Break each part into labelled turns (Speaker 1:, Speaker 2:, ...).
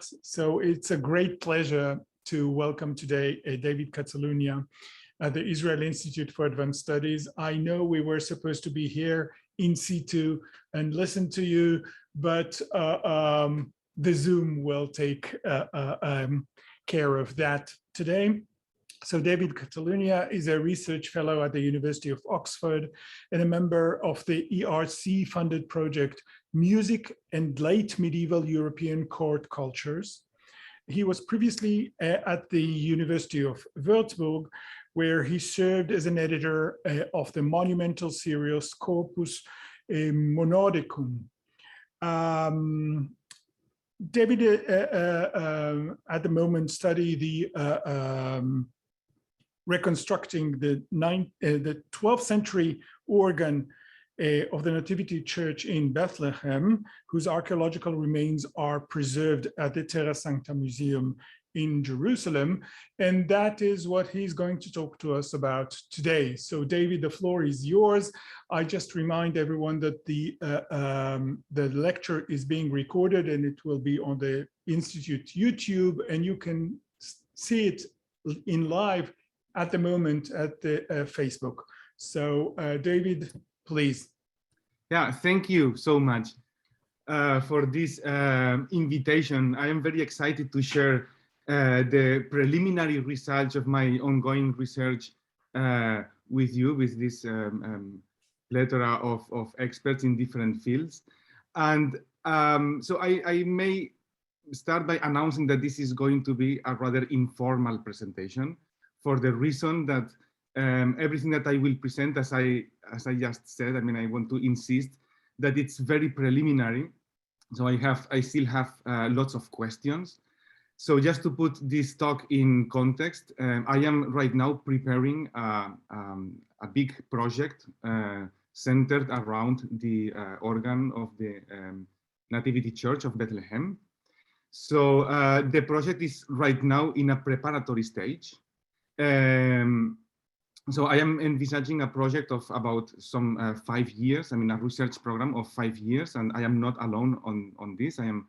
Speaker 1: So it's a great pleasure to welcome today David Catalunya at the Israel Institute for Advanced Studies. I know we were supposed to be here in situ and listen to you, but the Zoom will take care of that today. So David Catalunya is a research fellow at the University of Oxford and a member of the ERC-funded project Music and Late Medieval European Court Cultures. He was previously at the University of Würzburg, where he served as an editor of the monumental series Corpus Monodicum. David, at the moment, study the reconstructing the 12th century organ of the Nativity Church in Bethlehem, whose archaeological remains are preserved at the Terra Sancta Museum in Jerusalem. And that is what he's going to talk to us about today. So David, the floor is yours. I just remind everyone that the lecture is being recorded and it will be on the Institute YouTube, and you can see it in live at the moment at the Facebook. So David, please.
Speaker 2: Yeah, thank you so much for this invitation. I am very excited to share the preliminary results of my ongoing research with you, with this plethora of experts in different fields. And so I may start by announcing that this is going to be a rather informal presentation, for the reason that everything that I will present, as I just said, I mean, I want to insist that it's very preliminary. So I still have lots of questions. So just to put this talk in context, I am right now preparing a big project centered around the organ of the Nativity Church of Bethlehem. So the project is right now in a preparatory stage. So I am envisaging a project of about some 5 years. I mean, a research program of 5 years, and I am not alone on this. I am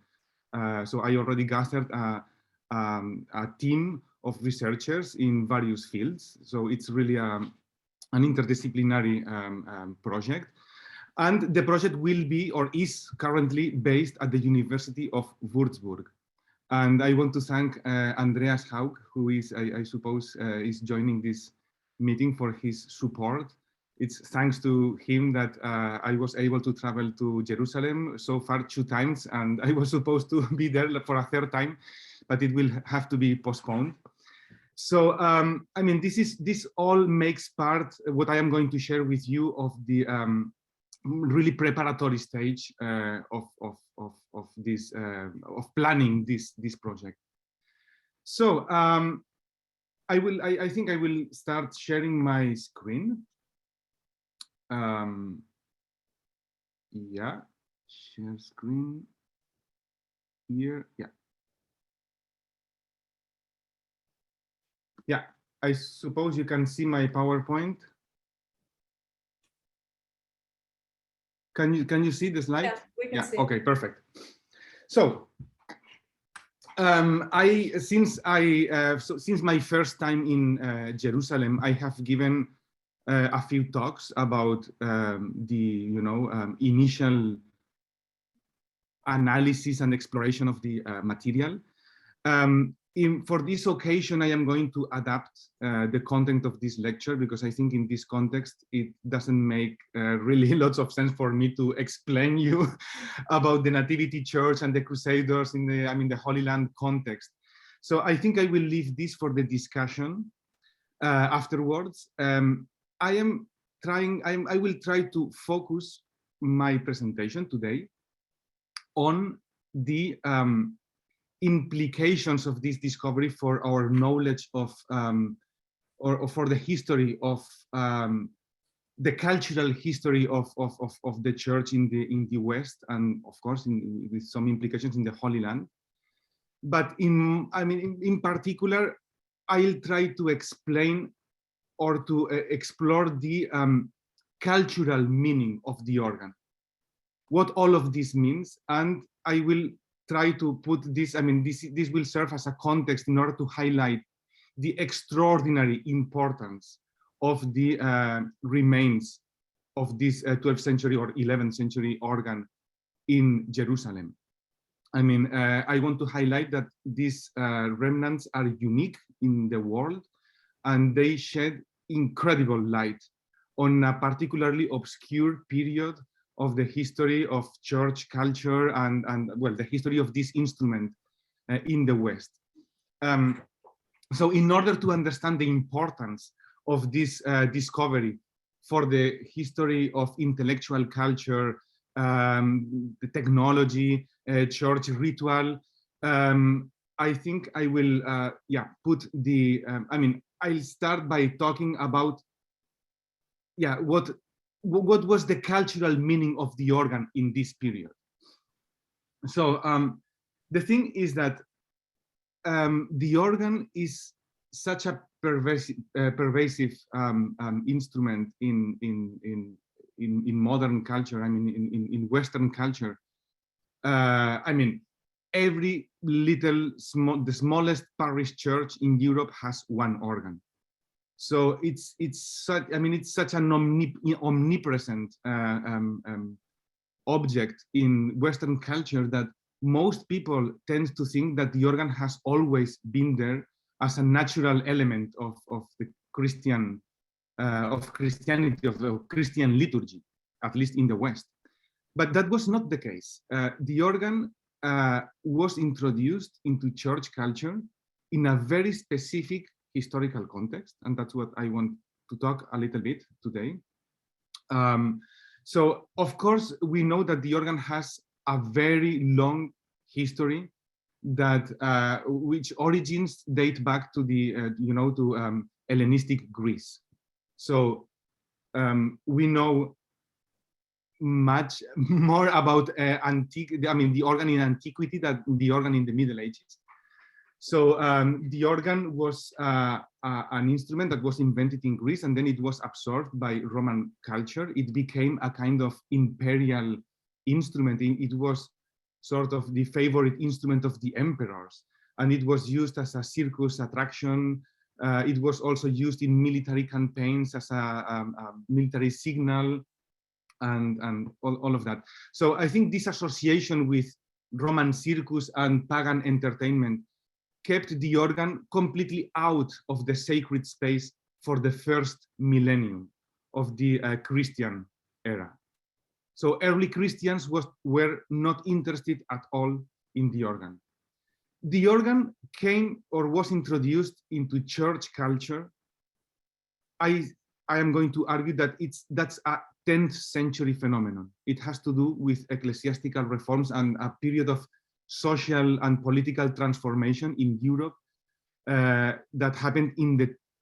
Speaker 2: so I already gathered a team of researchers in various fields. So it's really an interdisciplinary project, and the project will be, or is currently, based at the University of Würzburg. And I want to thank Andreas Haug, who is, I suppose, is joining this meeting, for his support. It's thanks to him that I was able to travel to Jerusalem so far 2 times, and I was supposed to be there for a 3rd time, but it will have to be postponed. So, I mean, this all makes part, what I am going to share with you, of the really preparatory stage of this of planning this project. So I think I will start sharing my screen. Yeah, share screen here. Yeah, I suppose you can see my PowerPoint. Can you see the slide?
Speaker 3: Yeah, we can see.
Speaker 2: Okay, perfect. So since my first time in Jerusalem, I have given a few talks about the initial analysis and exploration of the material. For this occasion, I am going to adapt the content of this lecture, because I think in this context, it doesn't make really lots of sense for me to explain you about the Nativity Church and the Crusaders in the Holy Land context. So I think I will leave this for the discussion afterwards. I will try to focus my presentation today on the implications of this discovery for our knowledge of, or for the history of the cultural history of the church in the West, and of course with some implications in the Holy Land. But in particular, I'll try to explain or to explore the cultural meaning of the organ, what all of this means, and I will try to put this, I mean, this will serve as a context in order to highlight the extraordinary importance of the remains of this 12th century or 11th century organ in Jerusalem. I mean, I want to highlight that these remnants are unique in the world, and they shed incredible light on a particularly obscure period of the history of church culture and well, the history of this instrument in the West. So in order to understand the importance of this discovery for the history of intellectual culture, the technology, church ritual, I think I will put the, I mean, I'll start by talking about what was the cultural meaning of the organ in this period. So the thing is that the organ is such a pervasive instrument in modern culture. I mean, in Western culture. I mean, every the smallest parish church in Europe has one organ. So it's such, I mean, it's such an omnipresent object in Western culture that most people tend to think that the organ has always been there as a natural element of the Christianity, of the Christian liturgy, at least in the West. But that was not the case. The organ was introduced into church culture in a very specific historical context, and that's what I want to talk a little bit today. So, of course, we know that the organ has a very long history that which origins date back to the Hellenistic Greece. So we know much more about the organ in antiquity than the organ in the Middle Ages. So the organ was an instrument that was invented in Greece, and then it was absorbed by Roman culture. It became a kind of imperial instrument. It was sort of the favorite instrument of the emperors, and it was used as a circus attraction. It was also used in military campaigns as a military signal, and all of that. So I think this association with Roman circus and pagan entertainment kept the organ completely out of the sacred space for the first millennium of the Christian era. So early Christians were not interested at all in the organ. The organ came or was introduced into church culture. I am going to argue that that's a 10th century phenomenon. It has to do with ecclesiastical reforms and a period of social and political transformation in Europe that happened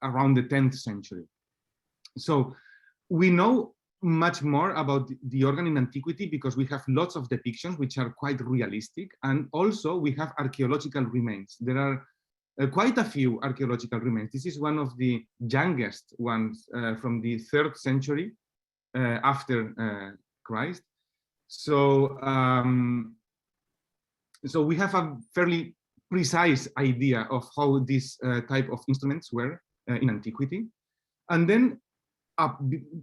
Speaker 2: around the 10th century. So we know much more about the organ in antiquity because we have lots of depictions which are quite realistic, and also we have archaeological remains. There are quite a few archaeological remains. This is one of the youngest ones from the 3rd century after Christ. So so we have a fairly precise idea of how this type of instruments were in antiquity. And then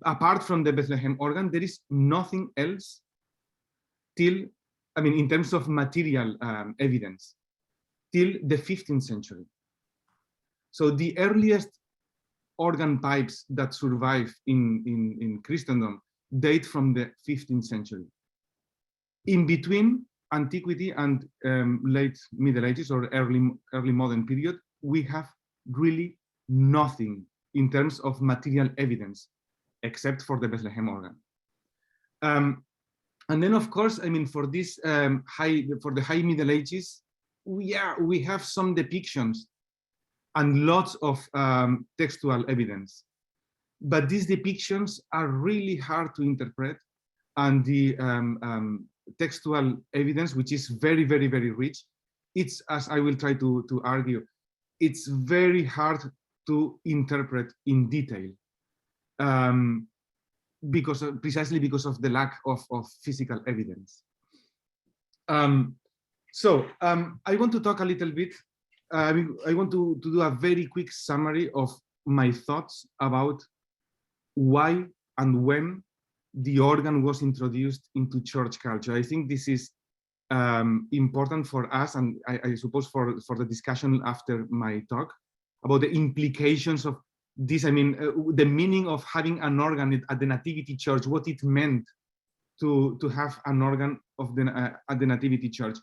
Speaker 2: apart from the Bethlehem organ, there is nothing else till, I mean, in terms of material evidence, till the 15th century. So the earliest organ pipes that survive in Christendom date from the 15th century. In between antiquity and late Middle Ages or early modern period, we have really nothing in terms of material evidence, except for the Bethlehem organ. And then, of course, I mean, for this for the high Middle Ages, we have some depictions and lots of textual evidence. But these depictions are really hard to interpret, and the textual evidence, which is very, very, very rich, it's, as I will try to argue, it's very hard to interpret in detail precisely because of the lack of physical evidence. So I want to talk a little bit. I want to do a very quick summary of my thoughts about why and when the organ was introduced into church culture. I think this is important for us, and I suppose for the discussion after my talk, about the implications of this. I mean, the meaning of having an organ at the Nativity Church, what it meant to have an organ of at the Nativity Church.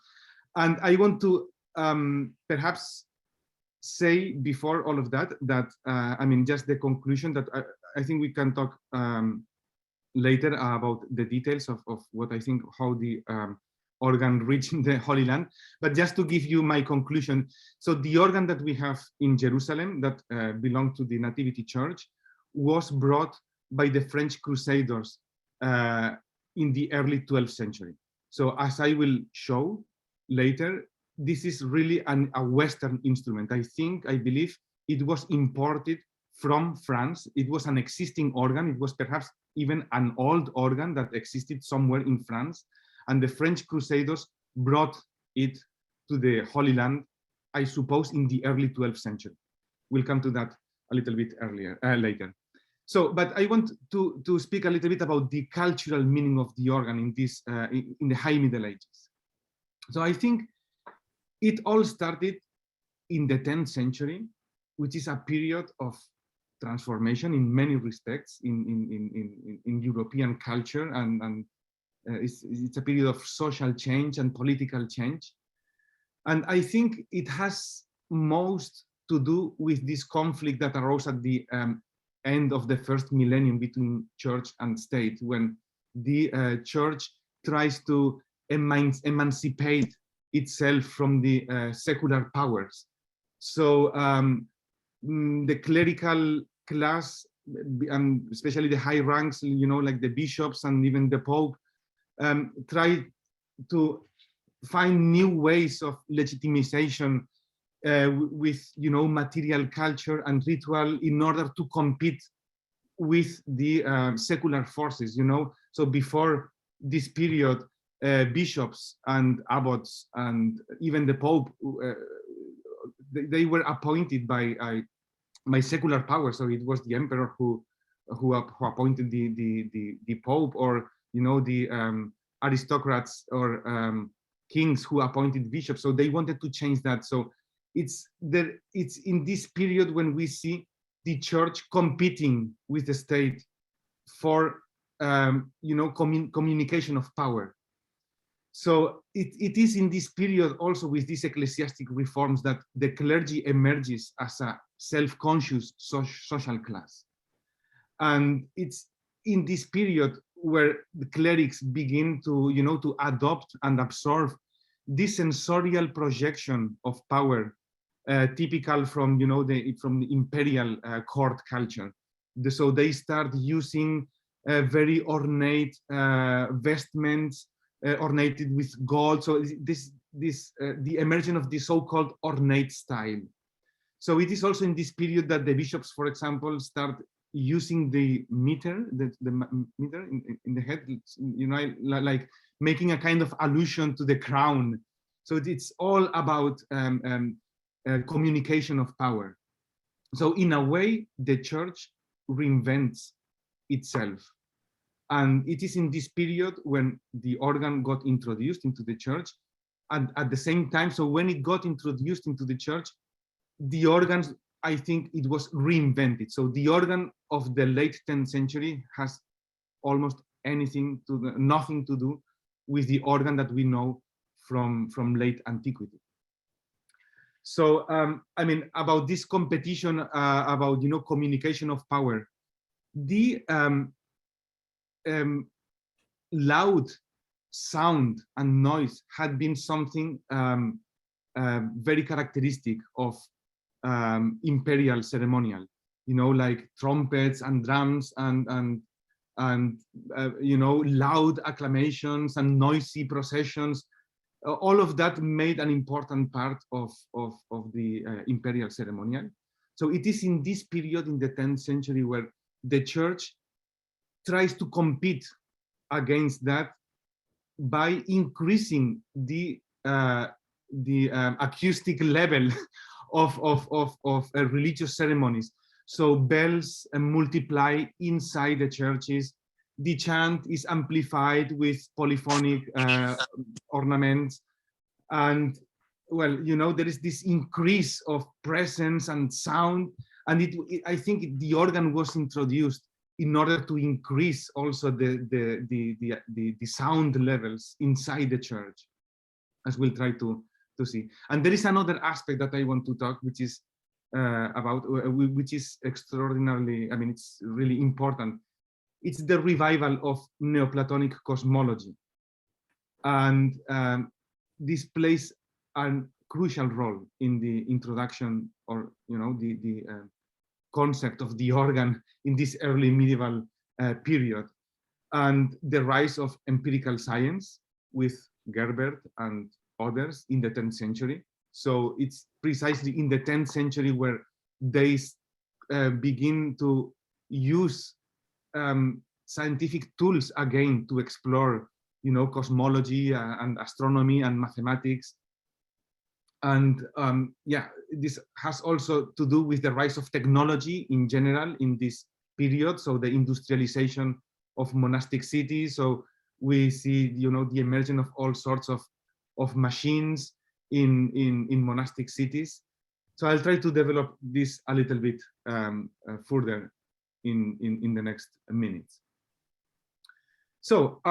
Speaker 2: And I want to perhaps say before all of that, I mean, just the conclusion that I think we can talk later about the details of what I think, how the organ reached the Holy Land. But just to give you my conclusion, so the organ that we have in Jerusalem that belonged to the Nativity Church was brought by the French Crusaders in the early 12th century. So as I will show later, this is really a Western instrument. I believe it was imported from France. It was an existing organ. It was perhaps even an old organ that existed somewhere in France. And the French Crusaders brought it to the Holy Land, I suppose, in the early 12th century. We'll come to that a little bit later. So, but I want to speak a little bit about the cultural meaning of the organ in this in the High Middle Ages. So I think it all started in the 10th century, which is a period of transformation in many respects in European culture, and it's a period of social change and political change. And I think it has most to do with this conflict that arose at the end of the first millennium between church and state, when the church tries to emancipate itself from the secular powers. So the clerical class, and especially the high ranks, you know, like the bishops and even the Pope, try to find new ways of legitimization with, you know, material culture and ritual in order to compete with the secular forces, you know. So before this period, bishops and abbots and even the Pope, they were appointed by secular power. So it was the emperor who appointed the Pope, or, you know, the aristocrats or kings who appointed bishops. So they wanted to change that. So it's in this period when we see the church competing with the state for you know, communication of power. So it is in this period also, with these ecclesiastic reforms, that the clergy emerges as a self-conscious social class. And it's in this period where the clerics begin to, you know, to adopt and absorb this sensorial projection of power, typical from, you know, from the imperial court culture. So they start using very ornate vestments, ornated with gold. So the emergence of the so-called ornate style. So it is also in this period that the bishops, for example, start using the mitre, the mitre in the head, you know, like making a kind of allusion to the crown. So it's all about communication of power. So in a way, the church reinvents itself. And it is in this period when the organ got introduced into the church. And at the same time, so when it got introduced into the church, the organs, I think it was reinvented. So the organ of the late 10th century has almost nothing to do with the organ that we know from late antiquity. So I mean, about this competition, about, you know, communication of power, the loud sound and noise had been something very characteristic of imperial ceremonial, you know, like trumpets and drums and you know, loud acclamations and noisy processions. All of that made an important part of the imperial ceremonial. So it is in this period in the 10th century where the church tries to compete against that by increasing the acoustic level of religious ceremonies. So bells multiply inside the churches. The chant is amplified with polyphonic ornaments. And well, you know, there is this increase of presence and sound. And I think the organ was introduced in order to increase also the sound levels inside the church, as we'll try to see. And there is another aspect that I want to talk, which is which is extraordinarily, I mean, it's really important. It's the revival of Neoplatonic cosmology. And this plays a crucial role in the introduction, or, you know, the concept of the organ in this early medieval period, and the rise of empirical science with Gerbert and others in the 10th century. So it's precisely in the 10th century where they begin to use scientific tools again to explore, you know, cosmology and astronomy and mathematics. And yeah, this has also to do with the rise of technology in general in this period. So the industrialization of monastic cities. So we see, you know, the emergence of all sorts of machines in monastic cities. So I'll try to develop this a little bit further in the next minutes. So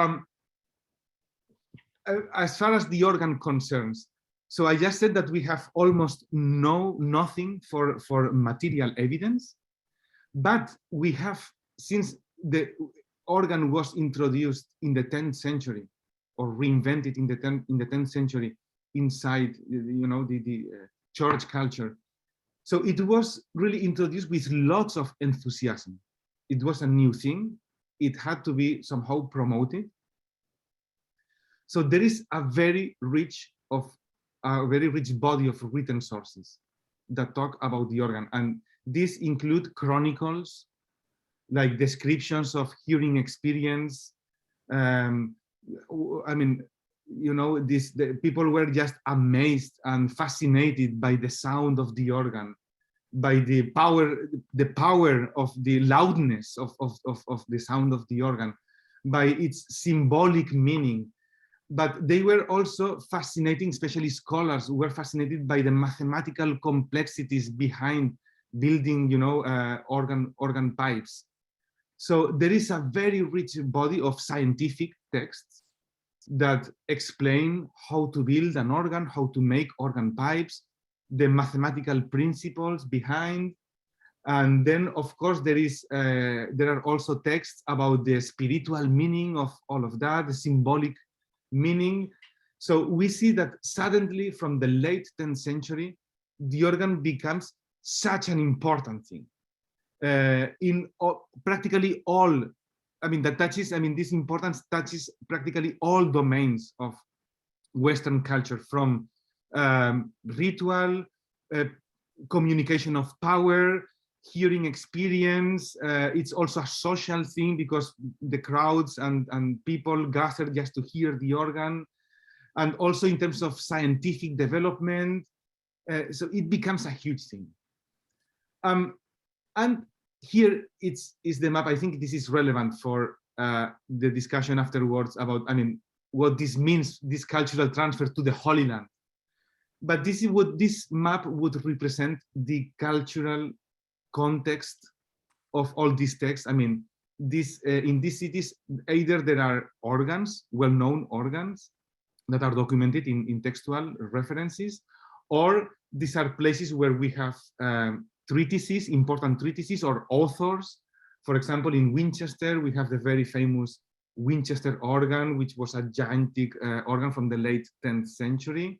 Speaker 2: as far as the organ concerns, so I just said that we have almost nothing for material evidence, but we have, since the organ was introduced in the 10th century, or reinvented in the 10th century inside, you know, the church culture. So it was really introduced with lots of enthusiasm. It was a new thing. It had to be somehow promoted. So there is a very rich body of written sources that talk about the organ, and these include chronicles, like descriptions of hearing experience. I mean, you know, the people were just amazed and fascinated by the sound of the organ, by the power of the loudness of the sound of the organ, by its symbolic meaning. But they were also fascinating, especially scholars who were fascinated by the mathematical complexities behind building, you know, organ pipes. So there is a very rich body of scientific texts that explain how to build an organ, how to make organ pipes, the mathematical principles behind. And then, of course, there are also texts about the spiritual meaning of all of that, the symbolic meaning. So we see that suddenly from the late 10th century, the organ becomes such an important thing in practically all, I mean, this importance touches practically all domains of Western culture, from ritual, communication of power, hearing experience. It's also a social thing because the crowds and people gather just to hear the organ, and also in terms of scientific development. So it becomes a huge thing. And here is the map. I think this is relevant for the discussion afterwards about, I mean, what this means, this cultural transfer to the Holy Land. But this is what this map would represent, the cultural context of all these texts. I mean, in these cities, either there are organs, well-known organs that are documented in textual references, or these are places where we have treatises, important treatises, or authors. For example, in Winchester, we have the very famous Winchester organ, which was a gigantic organ from the late 10th century.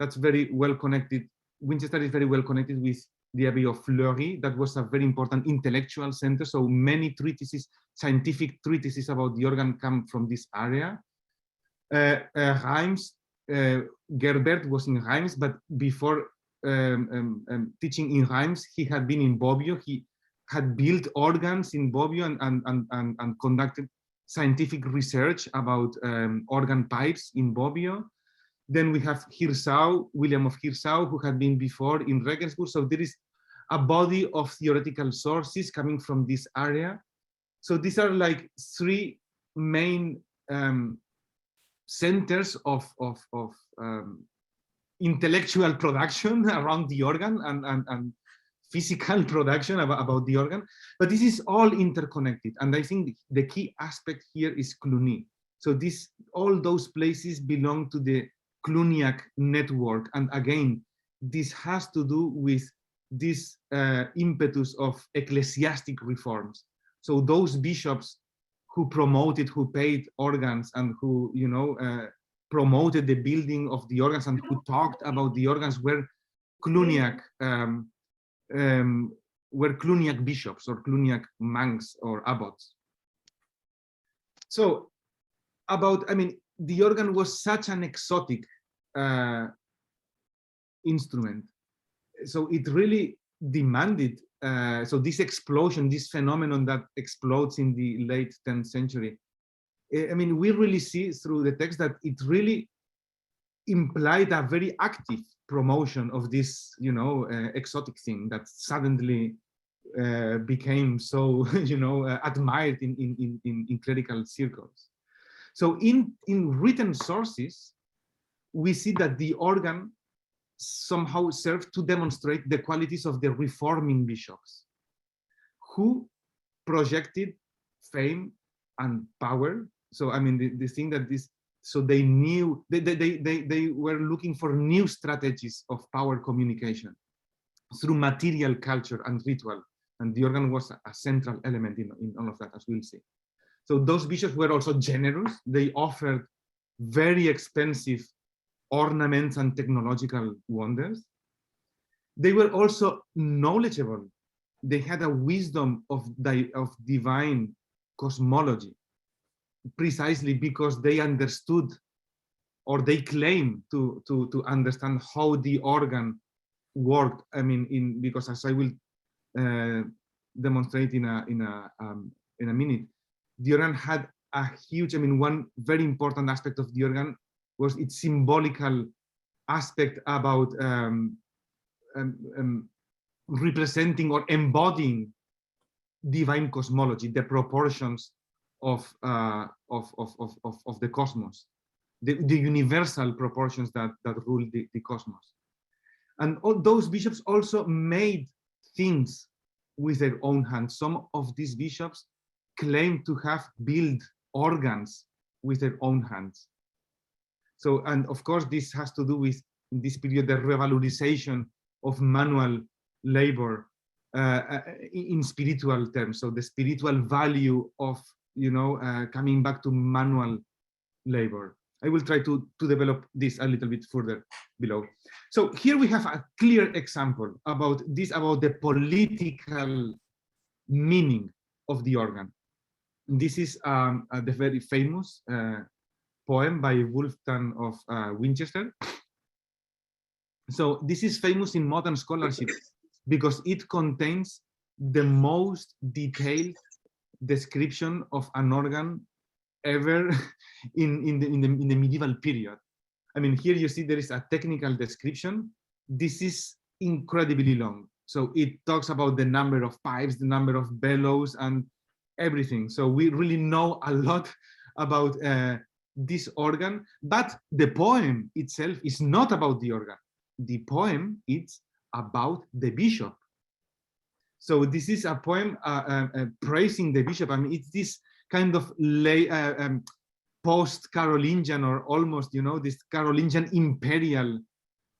Speaker 2: That's very well connected. Winchester is very well connected with the Abbey of Fleury. That was a very important intellectual center. So many treatises, scientific treatises about the organ come from this area. Reims, Gerbert was in Reims, but before teaching in Reims, he had been in Bobbio. He had built organs in Bobbio and conducted scientific research about organ pipes in Bobbio. Then we have Hirsau, William of Hirsau, who had been before in Regensburg. So there is a body of theoretical sources coming from this area. So these are like three main centers of intellectual production around the organ and physical production about the organ. But this is all interconnected. And I think the key aspect here is Cluny. So all those places belong to the Cluniac network. And again, this has to do with this impetus of ecclesiastic reforms. So those bishops who promoted, who paid organs, and who, you know, promoted the building of the organs, and who talked about the organs were Cluniac bishops or Cluniac monks or abbots. So I mean, the organ was such an exotic instrument. So it really demanded, so this explosion, this phenomenon that explodes in the late 10th century, I mean, we really see through the text that it really implied a very active promotion of this, you know, exotic thing that suddenly became so, you know, admired in clerical circles. So in written sources, we see that the organ somehow served to demonstrate the qualities of the reforming bishops, who projected fame and power. So I mean, the thing that this, so they knew, they were looking for new strategies of power communication through material culture and ritual, and the organ was a central element in all of that, as we'll see. So those bishops were also generous. They offered very expensive ornaments and technological wonders. They were also knowledgeable. They had a wisdom of divine cosmology, precisely because they understood, or they claim to understand how the organ worked. I mean, because as I will demonstrate in a minute, the organ had a huge, I mean, one very important aspect of the organ was its symbolical aspect about representing or embodying divine cosmology, the proportions of the cosmos, the universal proportions that rule the cosmos. And all those bishops also made things with their own hands. Some of these bishops claim to have built organs with their own hands. So, and of course, this has to do with, in this period, the revalorization of manual labor in spiritual terms. So the spiritual value of, you know, coming back to manual labor. I will try to develop this a little bit further below. So here we have a clear example about this, about the political meaning of the organ. This is the very famous poem by Wolfgang of Winchester. So this is famous in modern scholarship because it contains the most detailed description of an organ ever in the medieval period. I mean, here you see there is a technical description. This is incredibly long. So it talks about the number of pipes, the number of bellows, and everything. So we really know a lot about this organ, but the poem itself is not about the organ. The poem is about the bishop. So this is a poem praising the bishop. I mean, it's this kind of post-Carolingian, or almost, you know, this Carolingian imperial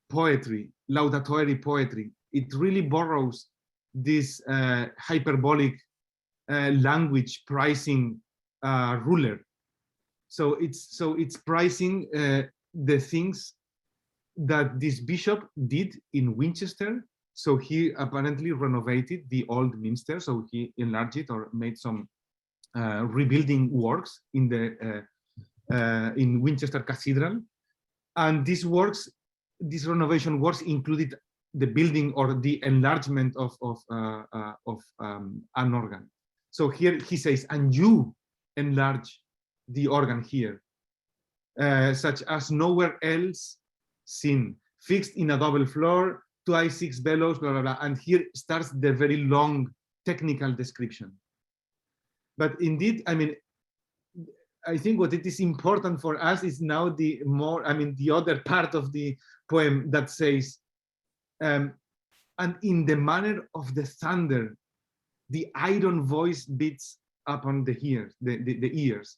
Speaker 2: poetry, laudatory poetry. It really borrows this hyperbolic language pricing ruler. So it's pricing the things that this bishop did in Winchester. So he apparently renovated the old minster. So he enlarged it or made some rebuilding works in the in Winchester Cathedral, and these renovation works included the building or the enlargement of an organ. So here he says, and you enlarge the organ here, such as nowhere else scene, fixed in a double floor, 2i6 bellows, blah, blah, blah. And here starts the very long technical description. But indeed, I mean, I think what it is important for us is now the other part of the poem that says, and in the manner of the thunder, the iron voice beats upon the ears, the ears.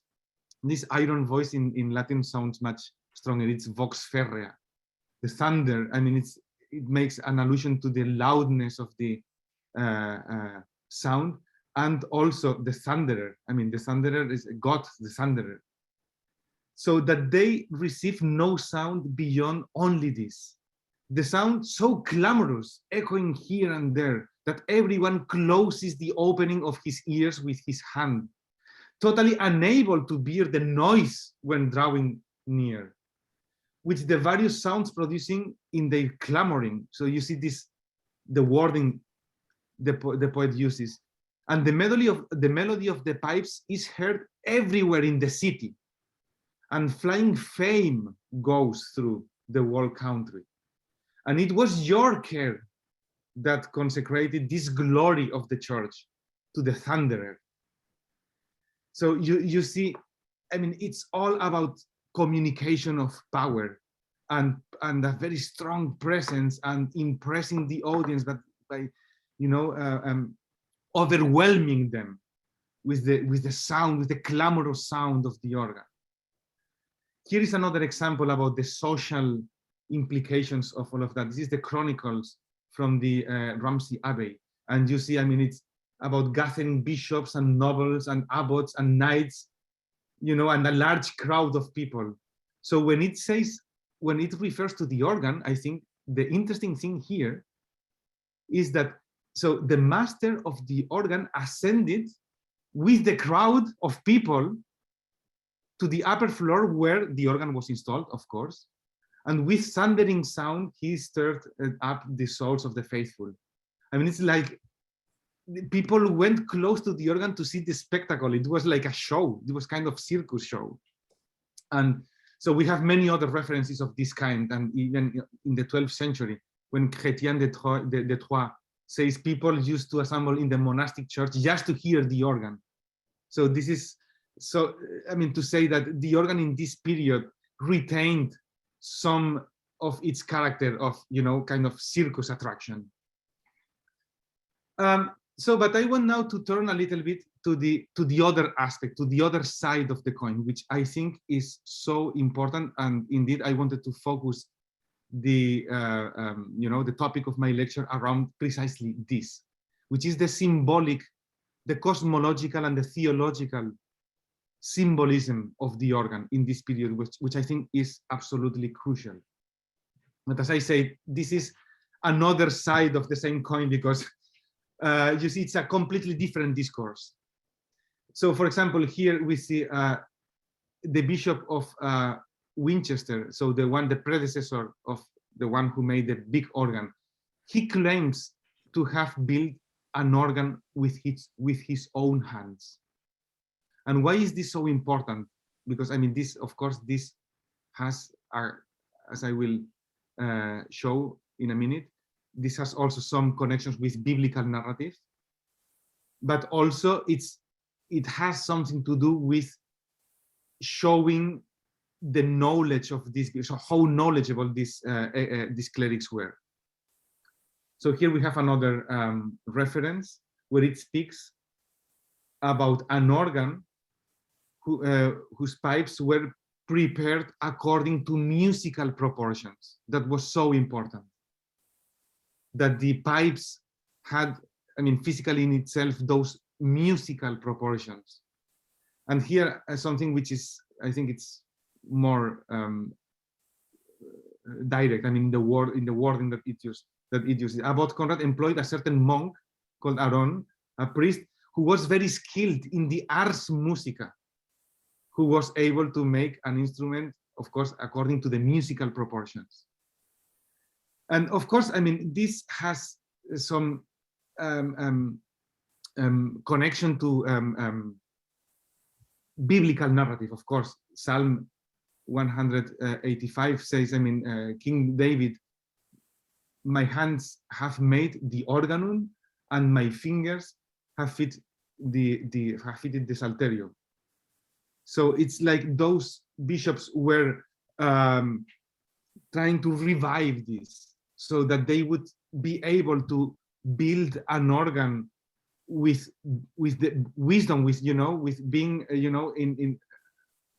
Speaker 2: This iron voice in Latin sounds much stronger. It's vox ferrea. The thunder, I mean, it makes an allusion to the loudness of the sound, and also the thunderer. I mean, the thunderer is God, the thunderer. So that they receive no sound beyond only this. The sound so clamorous, echoing here and there, that everyone closes the opening of his ears with his hand, totally unable to bear the noise when drawing near, with the various sounds producing in their clamoring. So you see this, the wording the poet uses. And the melody of the pipes is heard everywhere in the city, and flying fame goes through the whole country. And it was your care that consecrated this glory of the church to the thunderer. So you see, I mean, it's all about communication of power and a very strong presence and impressing the audience, but by, you know, overwhelming them with the sound, with the clamorous sound of the organ. Here is another example about the social implications of all of that. This is the Chronicles from the Ramsey Abbey. And you see, I mean, it's about gathering bishops and nobles and abbots and knights, you know, and a large crowd of people. So when it refers to the organ, I think the interesting thing here is that, so the master of the organ ascended with the crowd of people to the upper floor where the organ was installed, of course, and with thundering sound, he stirred up the souls of the faithful. I mean, it's like people went close to the organ to see the spectacle. It was like a show. It was kind of circus show. And so we have many other references of this kind. And even in the 12th century, when Chrétien de Troyes says people used to assemble in the monastic church just to hear the organ. So this is, so, I mean, to say that the organ in this period retained some of its character of, you know, kind of circus attraction. But I want now to turn a little bit to the other aspect, to the other side of the coin, which I think is so important. And indeed, I wanted to focus the the topic of my lecture around precisely this, which is the symbolic, the cosmological and the theological symbolism of the organ in this period, which I think is absolutely crucial. But as I say, this is another side of the same coin, because you see, it's a completely different discourse. So, for example, here we see the Bishop of Winchester, so the predecessor of the one who made the big organ. He claims to have built an organ with his own hands. And why is this so important? Because, I mean, this, of course, this has, as I will show in a minute, this has also some connections with biblical narrative, but also it has something to do with showing the knowledge of this, so how knowledgeable these clerics were. So here we have another reference where it speaks about an organ whose pipes were prepared according to musical proportions. That was so important. That the pipes had, I mean, physically in itself, those musical proportions. And here something which is, I think it's more direct. I mean, in the wording that it uses. Abbot Conrad employed a certain monk called Aaron, a priest who was very skilled in the ars musica, who was able to make an instrument, of course, according to the musical proportions. And of course, I mean, this has some connection to biblical narrative. Of course, Psalm 185 says, I mean, King David, my hands have made the organum, and my fingers have fitted the Salterio. So it's like those bishops were trying to revive this, so that they would be able to build an organ with the wisdom, with with being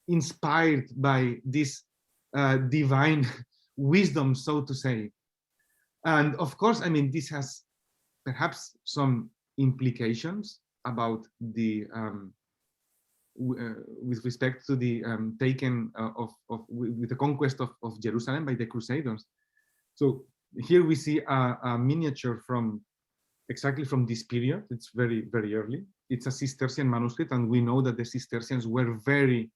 Speaker 2: inspired by this divine wisdom, so to say. And of course, I mean, this has perhaps some implications about the with respect to the taking with the conquest of Jerusalem by the Crusaders. So here we see a miniature from exactly from this period. It's very, very early. It's a Cistercian manuscript, and we know that the Cistercians were very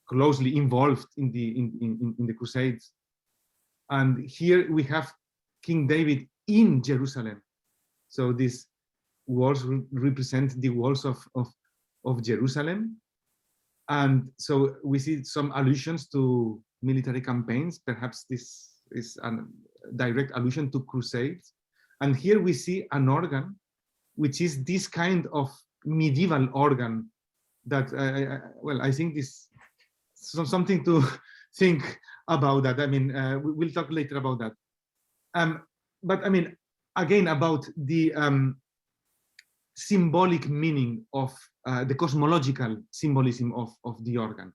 Speaker 2: closely involved in the Crusades. And here we have King David in Jerusalem. So these walls represent the walls of Jerusalem. And so we see some allusions to military campaigns. Perhaps this is a direct allusion to crusades. And here we see an organ, which is this kind of medieval organ that, well, I think this is something to think about that. I mean, we'll talk later about that. But I mean, again, about the symbolic meaning of the cosmological symbolism of the organ.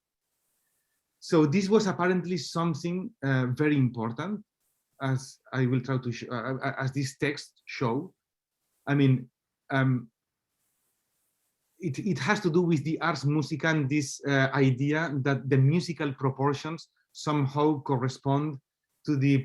Speaker 2: So this was apparently something very important, as I will try to show, as this text show. I mean, it has to do with the ars musicam, this idea that the musical proportions somehow correspond to the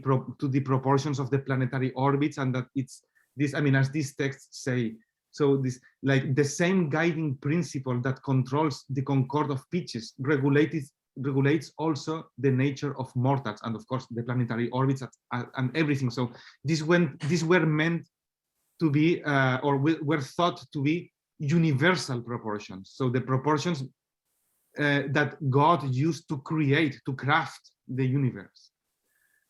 Speaker 2: proportions of the planetary orbits, and that it's this, I mean, as these texts say, so this, like, the same guiding principle that controls the concord of pitches regulates also the nature of mortals, and of course the planetary orbits and everything. So these were meant to be or were thought to be universal proportions. So the proportions that God used to create, to craft the universe.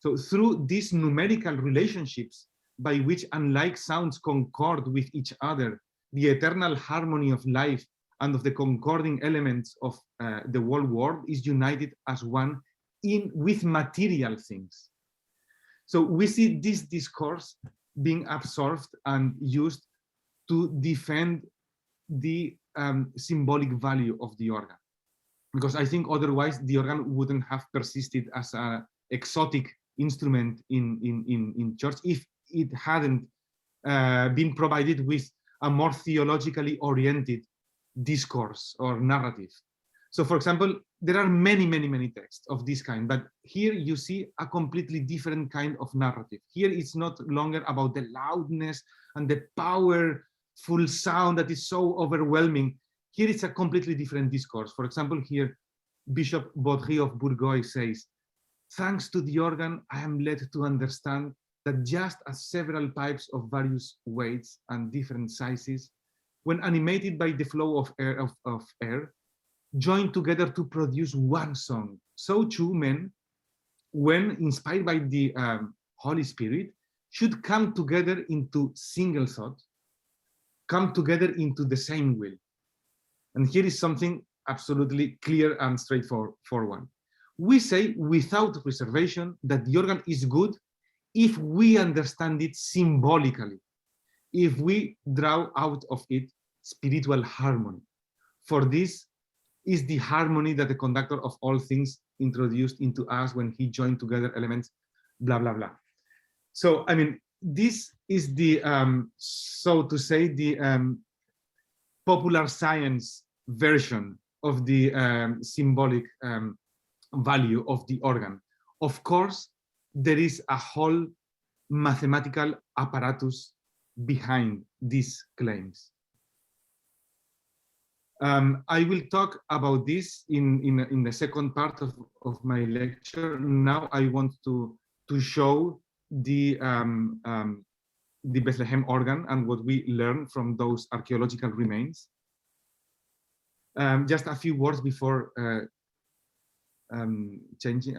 Speaker 2: So through these numerical relationships by which unlike sounds concord with each other, the eternal harmony of life and of the concording elements of the whole world is united as one with material things. So we see this discourse being absorbed and used to defend the symbolic value of the organ, because I think otherwise the organ wouldn't have persisted as an exotic instrument in church if it hadn't been provided with a more theologically oriented discourse or narrative. So, for example, there are many texts of this kind, but here you see a completely different kind of narrative. Here it's not longer about the loudness and the powerful sound that is so overwhelming. Here it's a completely different discourse. For example, here Bishop Baudry of Bourgogne says, "Thanks to the organ, I am led to understand that just as several pipes of various weights and different sizes, when animated by the flow of air, join together to produce one song, so too men, when inspired by the Holy Spirit, should come together into single thought, come together into the same will." And here is something absolutely clear and straightforward. We say without reservation that the organ is good if we understand it symbolically, if we draw out of it spiritual harmony. For this is the harmony that the conductor of all things introduced into us when he joined together elements, blah, blah, blah. So, I mean, this is the, so to say, the popular science version of the symbolic value of the organ. Of course, there is a whole mathematical apparatus behind these claims. I will talk about this in the second part of my lecture. Now I want to show the Bethlehem organ and what we learned from those archaeological remains. Just a few words before changing,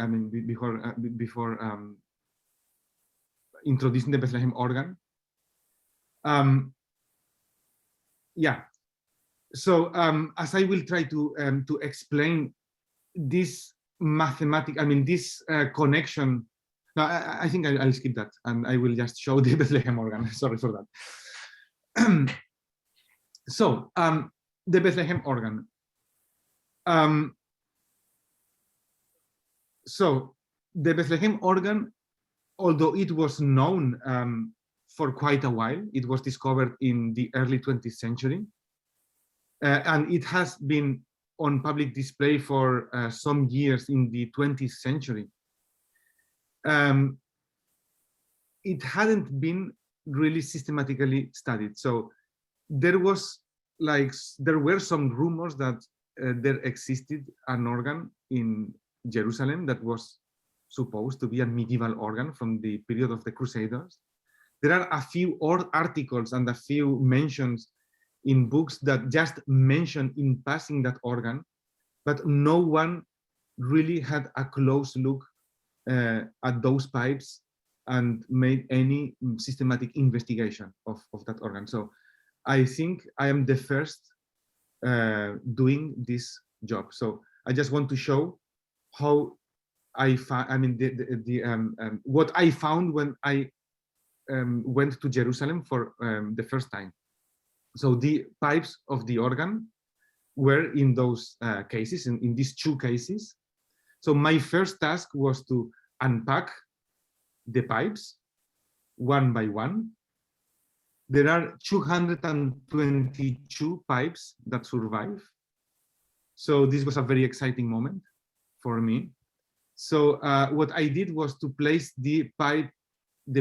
Speaker 2: before introducing the Bethlehem organ. Yeah. So as I will try to explain this this connection. No, I think I'll skip that, and I will just show the Bethlehem organ. Sorry for that. So the Bethlehem organ. So the Bethlehem organ, although it was known for quite a while, it was discovered in the early 20th century, and it has been on public display for some years in the 20th century. It hadn't been really systematically studied. So there were some rumors that there existed an organ in Jerusalem that was supposed to be a medieval organ from the period of the Crusaders. There are a few articles and a few mentions in books that just mention in passing that organ, but no one really had a close look at those pipes and made any systematic investigation of that organ. So I think I am the first doing this job. So I just want to show how I found, what I found when I went to Jerusalem for the first time. So the pipes of the organ were in those cases, in these two cases. So my first task was to unpack the pipes one by one. There are 222 pipes that survive. So this was a very exciting moment for me. So what I did was to place the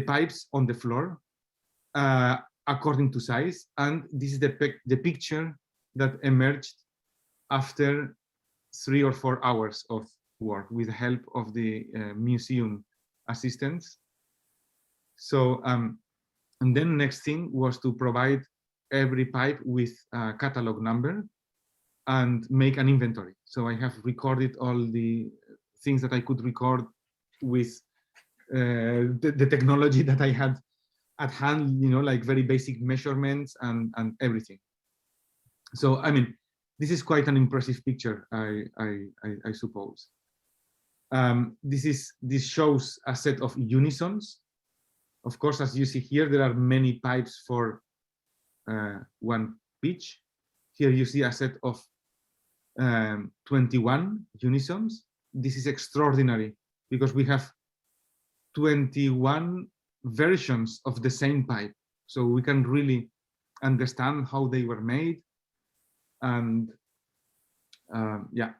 Speaker 2: pipes on the floor according to size, and this is the picture that emerged after 3 or 4 hours of work with the help of the museum assistants. So and then next thing was to provide every pipe with a catalog number and make an inventory. So I have recorded all the things that I could record with the technology that I had at hand, like very basic measurements and everything. So this is quite an impressive picture, I suppose. This shows a set of unisons. Of course, as you see here, there are many pipes for one pitch. Here you see a set of 21 unisons. This is extraordinary because we have 21 versions of the same pipe. So we can really understand how they were made. And yeah.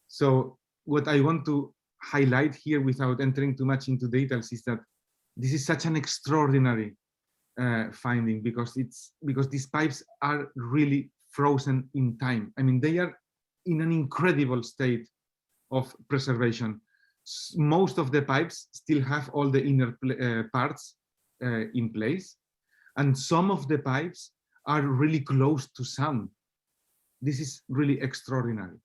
Speaker 2: So what I want to highlight here without entering too much into details is that this is such an extraordinary finding because these pipes are really frozen in time. They are in an incredible state of preservation. Most of the pipes still have all the inner parts in place, and some of the pipes are really close to sound. This is really extraordinary.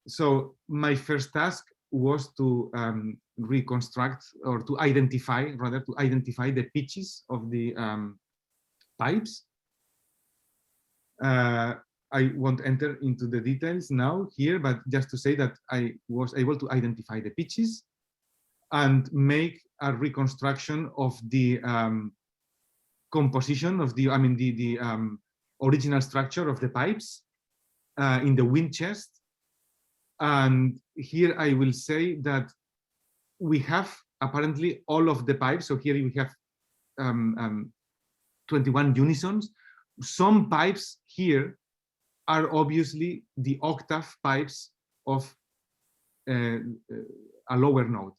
Speaker 2: So my first task was to reconstruct, or to identify the pitches of the pipes. I won't enter into the details now here, but just to say that I was able to identify the pitches and make a reconstruction of the composition of the original structure of the pipes in the wind chest. And here I will say that we have apparently all of the pipes. So here we have 21 unisons. Some pipes here are obviously the octave pipes of a lower note.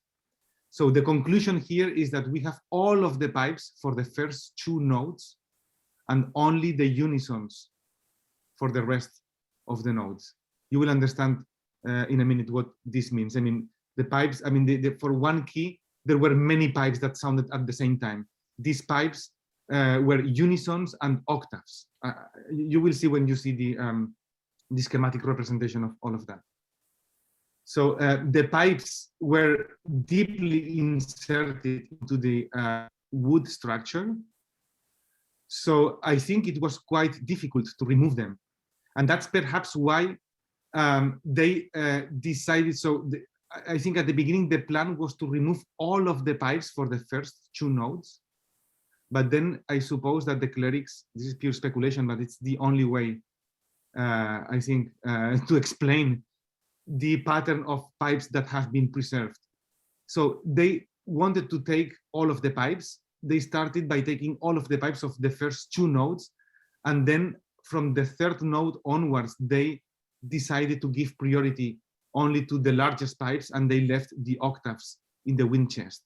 Speaker 2: So the conclusion here is that we have all of the pipes for the first 2 notes and only the unisons for the rest of the notes. You will understand in a minute what this means. The pipes, for one key, there were many pipes that sounded at the same time. These pipes were unisons and octaves. You will see when you see the schematic representation of all of that. So the pipes were deeply inserted into the wood structure. So I think it was quite difficult to remove them. And that's perhaps why they decided, I think at the beginning, the plan was to remove all of the pipes for the first 2 nodes. But then I suppose that the clerics, this is pure speculation, but it's the only way, I think, to explain the pattern of pipes that have been preserved. So they wanted to take all of the pipes. They started by taking all of the pipes of the first 2 nodes. And then from the 3rd node onwards, they decided to give priority only to the largest pipes, and they left the octaves in the wind chest.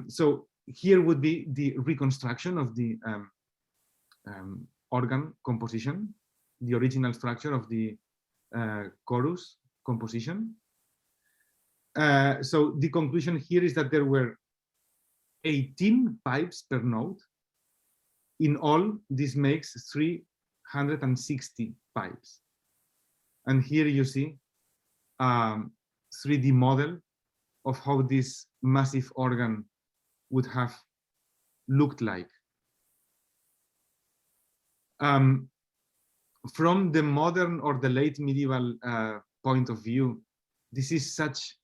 Speaker 2: So here would be the reconstruction of the organ composition, the original structure of the chorus composition. So the conclusion here is that there were 18 pipes per node. In all, this makes 360 pipes. And here you see 3D model of how this massive organ would have looked like. From the modern or the late medieval point of view, this is such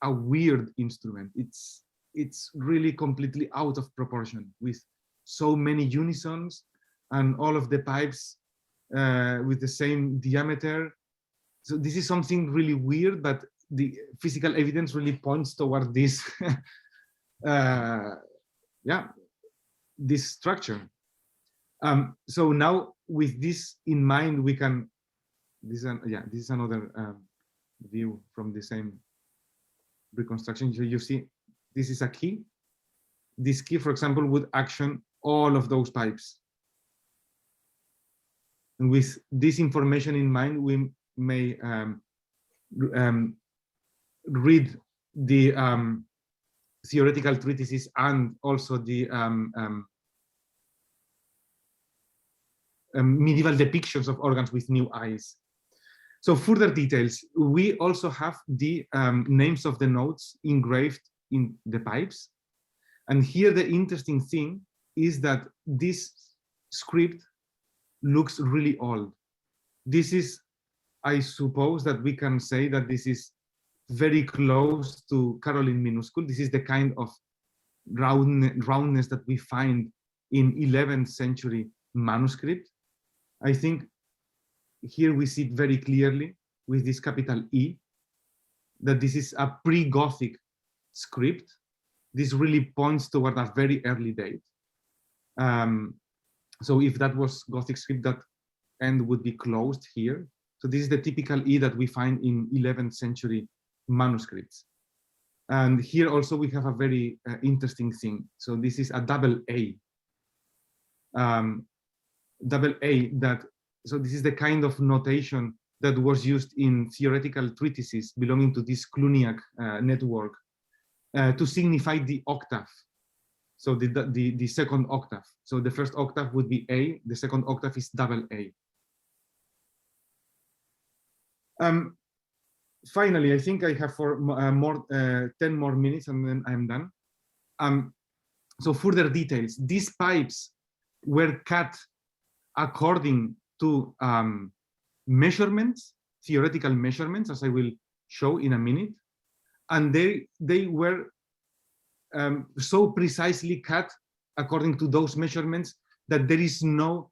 Speaker 2: a weird instrument. It's really completely out of proportion, with so many unisons and all of the pipes with the same diameter. So this is something really weird, but the physical evidence really points toward this, this structure. So now, with this in mind, we can. This is another view from the same reconstruction. So you see, this is a key. This key, for example, would action all of those pipes. And with this information in mind, we may read the theoretical treatises and also the medieval depictions of organs with new eyes. So further details, we also have the names of the nodes engraved in the pipes. And here the interesting thing is that this script looks really old. This is, I suppose that we can say that this is very close to Caroline minuscule. This is the kind of roundness that we find in 11th century manuscript. I think here we see it very clearly with this capital E, that this is a pre-Gothic script. This really points toward a very early date. So if that was Gothic script, that end would be closed here. So this is the typical E that we find in 11th century manuscripts. And here also we have a very interesting thing. So this is a double A. Double A that, so this is the kind of notation that was used in theoretical treatises belonging to this Cluniac network to signify the octave. So the second octave. So the first octave would be A, the second octave is double A. Finally, I think I have for 10 more minutes and then I'm done. So further details, these pipes were cut according to measurements, theoretical measurements, as I will show in a minute. And they were so precisely cut according to those measurements that there is no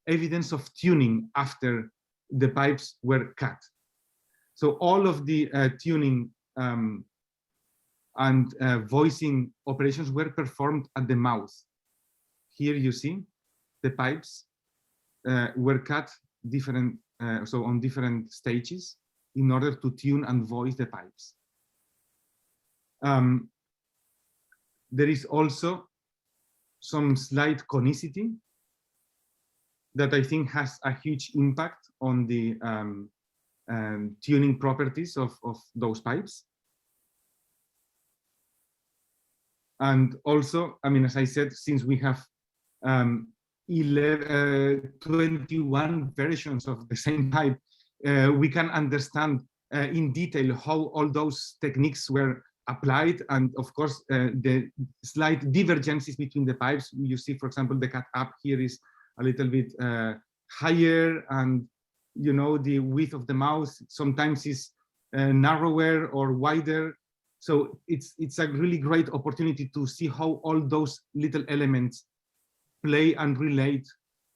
Speaker 2: evidence of tuning after the pipes were cut. So all of the tuning and voicing operations were performed at the mouth. Here you see the pipes were cut different, so on different stages in order to tune and voice the pipes. There is also some slight conicity that I think has a huge impact on the tuning properties of those pipes. And also, I mean, as I said, since we have 21 versions of the same pipe, we can understand in detail how all those techniques were applied, and of course the slight divergences between the pipes. You see, for example, the cut up here is a little bit higher, and you know, the width of the mouth sometimes is narrower or wider. So it's a really great opportunity to see how all those little elements play and relate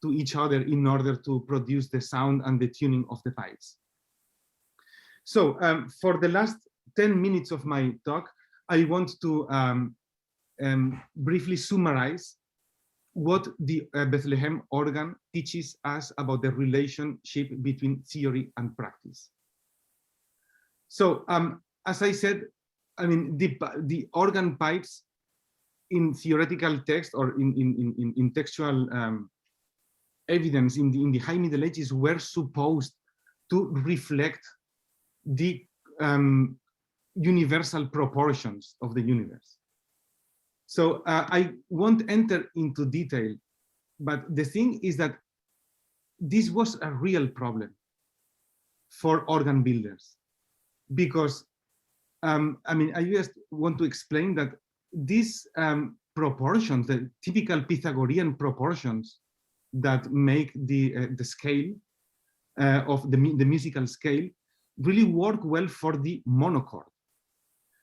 Speaker 2: to each other in order to produce the sound and the tuning of the pipes. So for the last 10 minutes of my talk, I want to briefly summarize what the Bethlehem Organ teaches us about the relationship between theory and practice. So as I said, I mean, the organ pipes in theoretical text or in textual evidence in the High Middle Ages were supposed to reflect the universal proportions of the universe. So I won't enter into detail, but the thing is that this was a real problem for organ builders, because I mean, I just want to explain that these proportions, the typical Pythagorean proportions that make the scale of the musical scale, really work well for the monochord.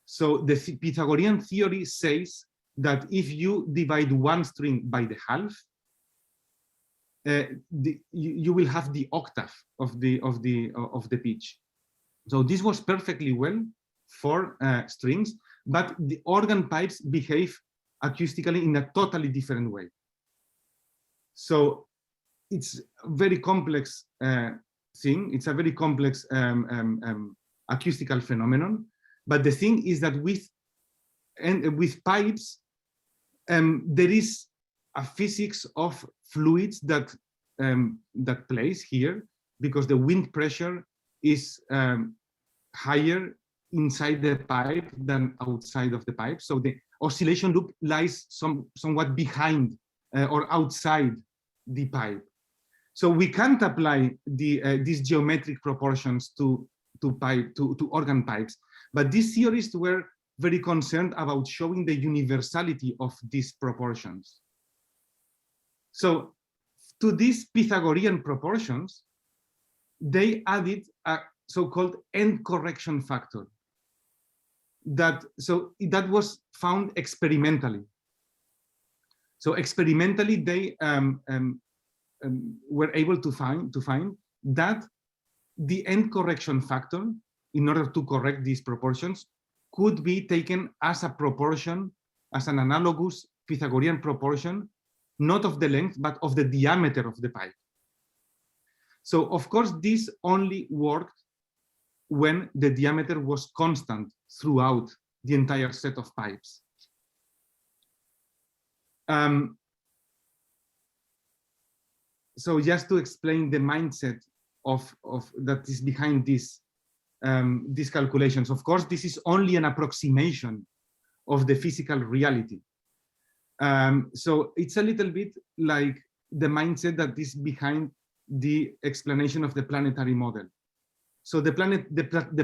Speaker 2: So the Pythagorean theory says that if you divide one string by the half, you will have the octave of the pitch. So this was perfectly well for strings, but the organ pipes behave acoustically in a totally different way. So it's a very complex thing. It's a very complex acoustical phenomenon. But the thing is that with pipes, there is a physics of fluids that plays here, because the wind pressure is higher inside the pipe than outside of the pipe. So the oscillation loop lies somewhat behind or outside the pipe. So we can't apply these geometric proportions to organ pipes, but these theorists were very concerned about showing the universality of these proportions. So to these Pythagorean proportions, they added a so-called end correction factor that was found experimentally. So experimentally, they were able to find that the end correction factor, in order to correct these proportions, could be taken as a proportion, as an analogous Pythagorean proportion, not of the length, but of the diameter of the pipe. So of course, this only worked when the diameter was constant throughout the entire set of pipes. So just to explain the mindset of that is behind these calculations. Of course, this is only an approximation of the physical reality. So it's a little bit like the mindset that is behind the explanation of the planetary model. So the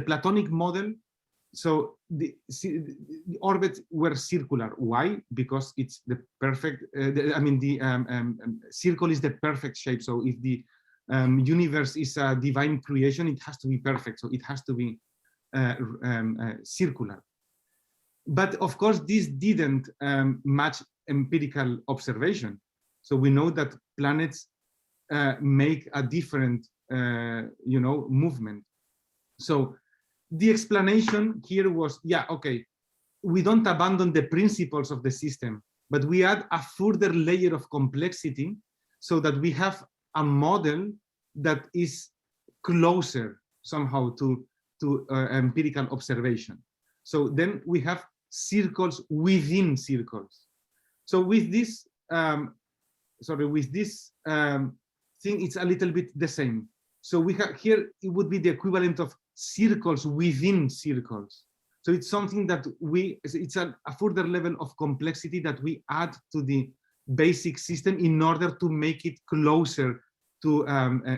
Speaker 2: Platonic model, so the orbits were circular. Why? Because it's the perfect, circle is the perfect shape. So if the universe is a divine creation, it has to be perfect. So it has to be circular. But of course, this didn't match empirical observation. So we know that planets make a different, movement. So the explanation here was, yeah, okay, we don't abandon the principles of the system, but we add a further layer of complexity so that we have a model that is closer somehow to empirical observation. So then we have circles within circles. So with this, thing, it's a little bit the same. So we have here, it would be the equivalent of circles within circles. So it's something that it's a further level of complexity that we add to the basic system in order to make it closer to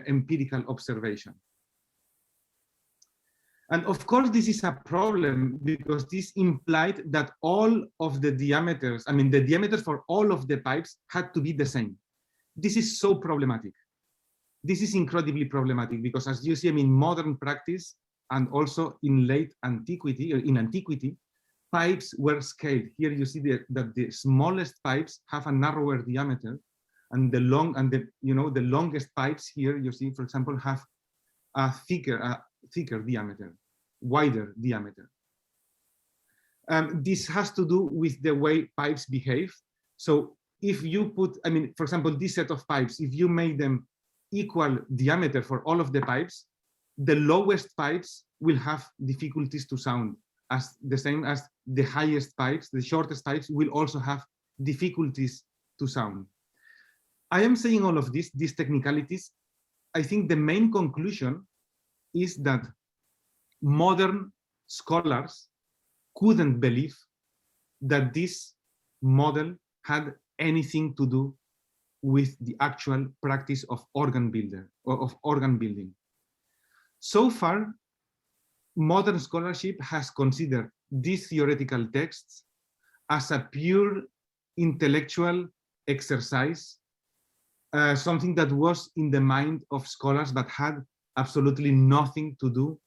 Speaker 2: empirical observation. And of course, this is a problem because this implied that all of the diameters, I mean, the diameter for all of the pipes had to be the same. This is so problematic. This is incredibly problematic because, as you see, I mean, modern practice and also in late antiquity, or in antiquity, pipes were scaled. Here you see that the smallest pipes have a narrower diameter, and the longest pipes here you see, for example, have a thicker diameter, wider diameter. This has to do with the way pipes behave. So if you put, I mean, for example, this set of pipes, if you make them equal diameter for all of the pipes, the lowest pipes will have difficulties to sound, as the same as the highest pipes, the shortest pipes will also have difficulties to sound. I am saying all of these technicalities. I think the main conclusion is that modern scholars couldn't believe that this model had anything to do with the actual practice of organ building. So far, modern scholarship has considered these theoretical texts as a pure intellectual exercise, something that was in the mind of scholars but had absolutely nothing to do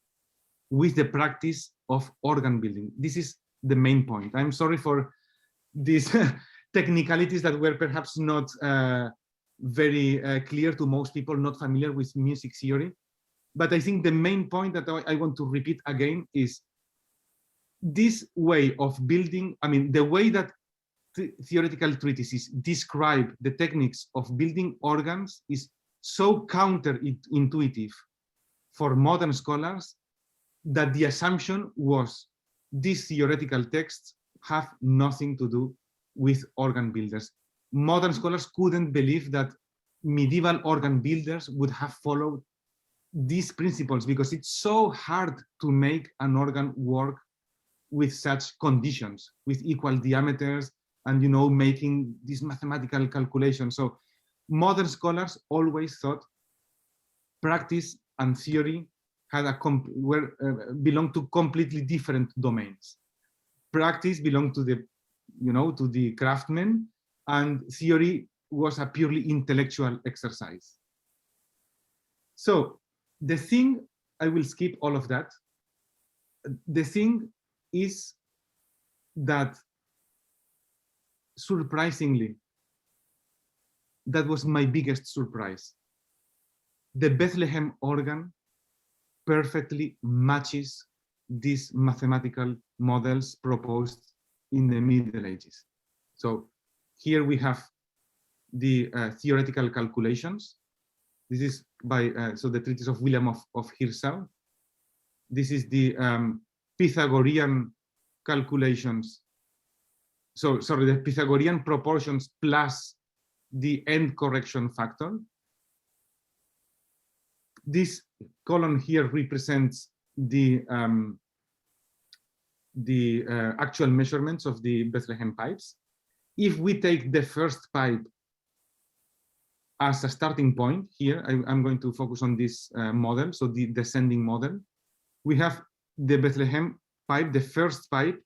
Speaker 2: with the practice of organ building. This is the main point. I'm sorry for these technicalities that were perhaps not very clear to most people not familiar with music theory. But I think the main point that I want to repeat again is this way of building, I mean, the way that theoretical treatises describe the techniques of building organs is so counterintuitive for modern scholars that the assumption was these theoretical texts have nothing to do with organ builders. Modern scholars couldn't believe that medieval organ builders would have followed these principles because it's so hard to make an organ work with such conditions, with equal diameters and, you know, making these mathematical calculations. So modern scholars always thought practice and theory had belonged to completely different domains. Practice belonged to the, you know, to the craftsmen, and theory was a purely intellectual exercise. So the thing, I will skip all of that. The thing is that, surprisingly, that was my biggest surprise. The Bethlehem organ perfectly matches these mathematical models proposed in the Middle Ages. So here we have the theoretical calculations. This is by so the treatise of William of Hirsau. This is the Pythagorean calculations. So sorry, the Pythagorean proportions plus the end correction factor. This column here represents the actual measurements of the Bethlehem pipes. If we take the first pipe as a starting point here, I'm going to focus on this model, so the descending model. We have the Bethlehem pipe, the first pipe,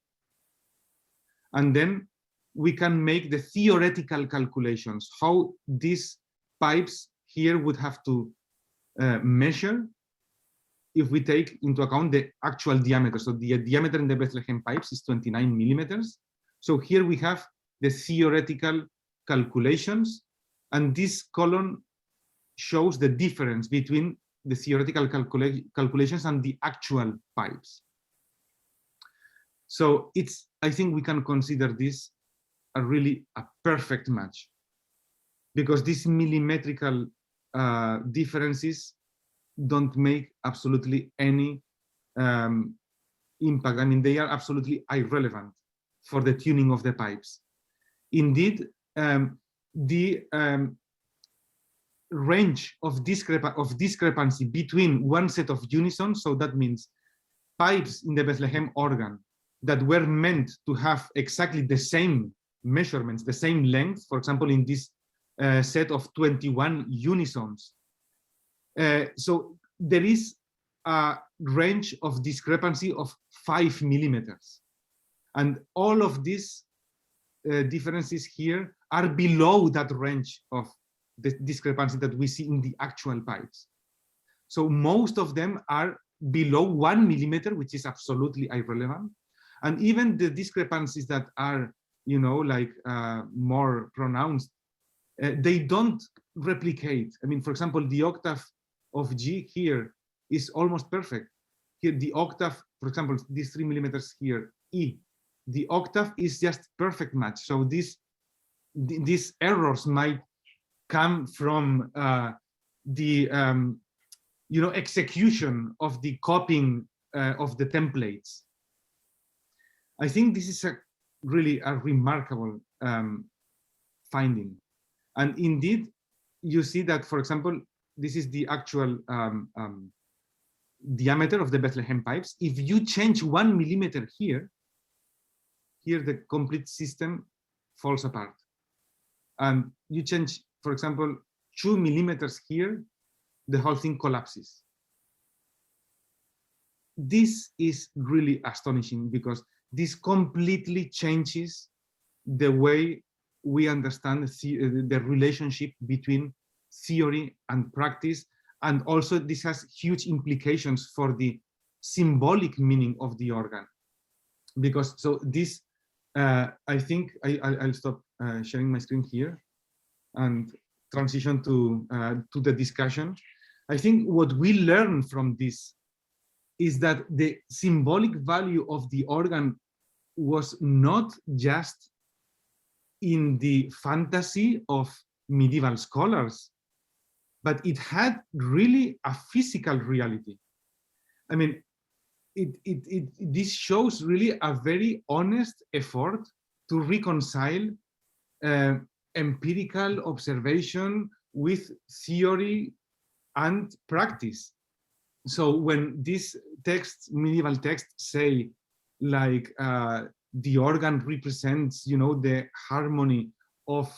Speaker 2: and then we can make the theoretical calculations, how these pipes here would have to measure if we take into account the actual diameter. So the diameter in the Bethlehem pipes is 29 millimeters. So here we have the theoretical calculations, and this column shows the difference between the theoretical calculations and the actual pipes. So it's, I think we can consider this a perfect match, because these millimetrical differences don't make absolutely any impact. I mean, they are absolutely irrelevant for the tuning of the pipes. Indeed, the range of discrepancy between one set of unisons, so that means pipes in the Bethlehem organ that were meant to have exactly the same measurements, the same length, for example, in this set of 21 unisons. So there is a range of discrepancy of 5 millimeters. And all of these differences here are below that range of the discrepancy that we see in the actual pipes. So most of them are below 1 millimeter, which is absolutely irrelevant. And even the discrepancies that are, you know, like more pronounced, they don't replicate. I mean, for example, the octave of G here is almost perfect. Here, the octave, for example, these 3 millimeters here, E, the octave is just perfect match. So these errors might come from the you know, execution of the copying of the templates. I think this is really a remarkable finding. And indeed, you see that, for example, this is the actual diameter of the Bethlehem pipes. If you change 1 millimeter here, the complete system falls apart. And you change, for example, 2 millimeters here, the whole thing collapses. This is really astonishing because this completely changes the way we understand the relationship between theory and practice. And also this has huge implications for the symbolic meaning of the organ. Because so this, I think I'll stop sharing my screen here and transition to the discussion. I think what we learn from this is that the symbolic value of the organ was not just in the fantasy of medieval scholars, but it had really a physical reality. I mean, this shows really a very honest effort to reconcile empirical observation with theory and practice. So when these texts, medieval texts, say like the organ represents, you know, the harmony of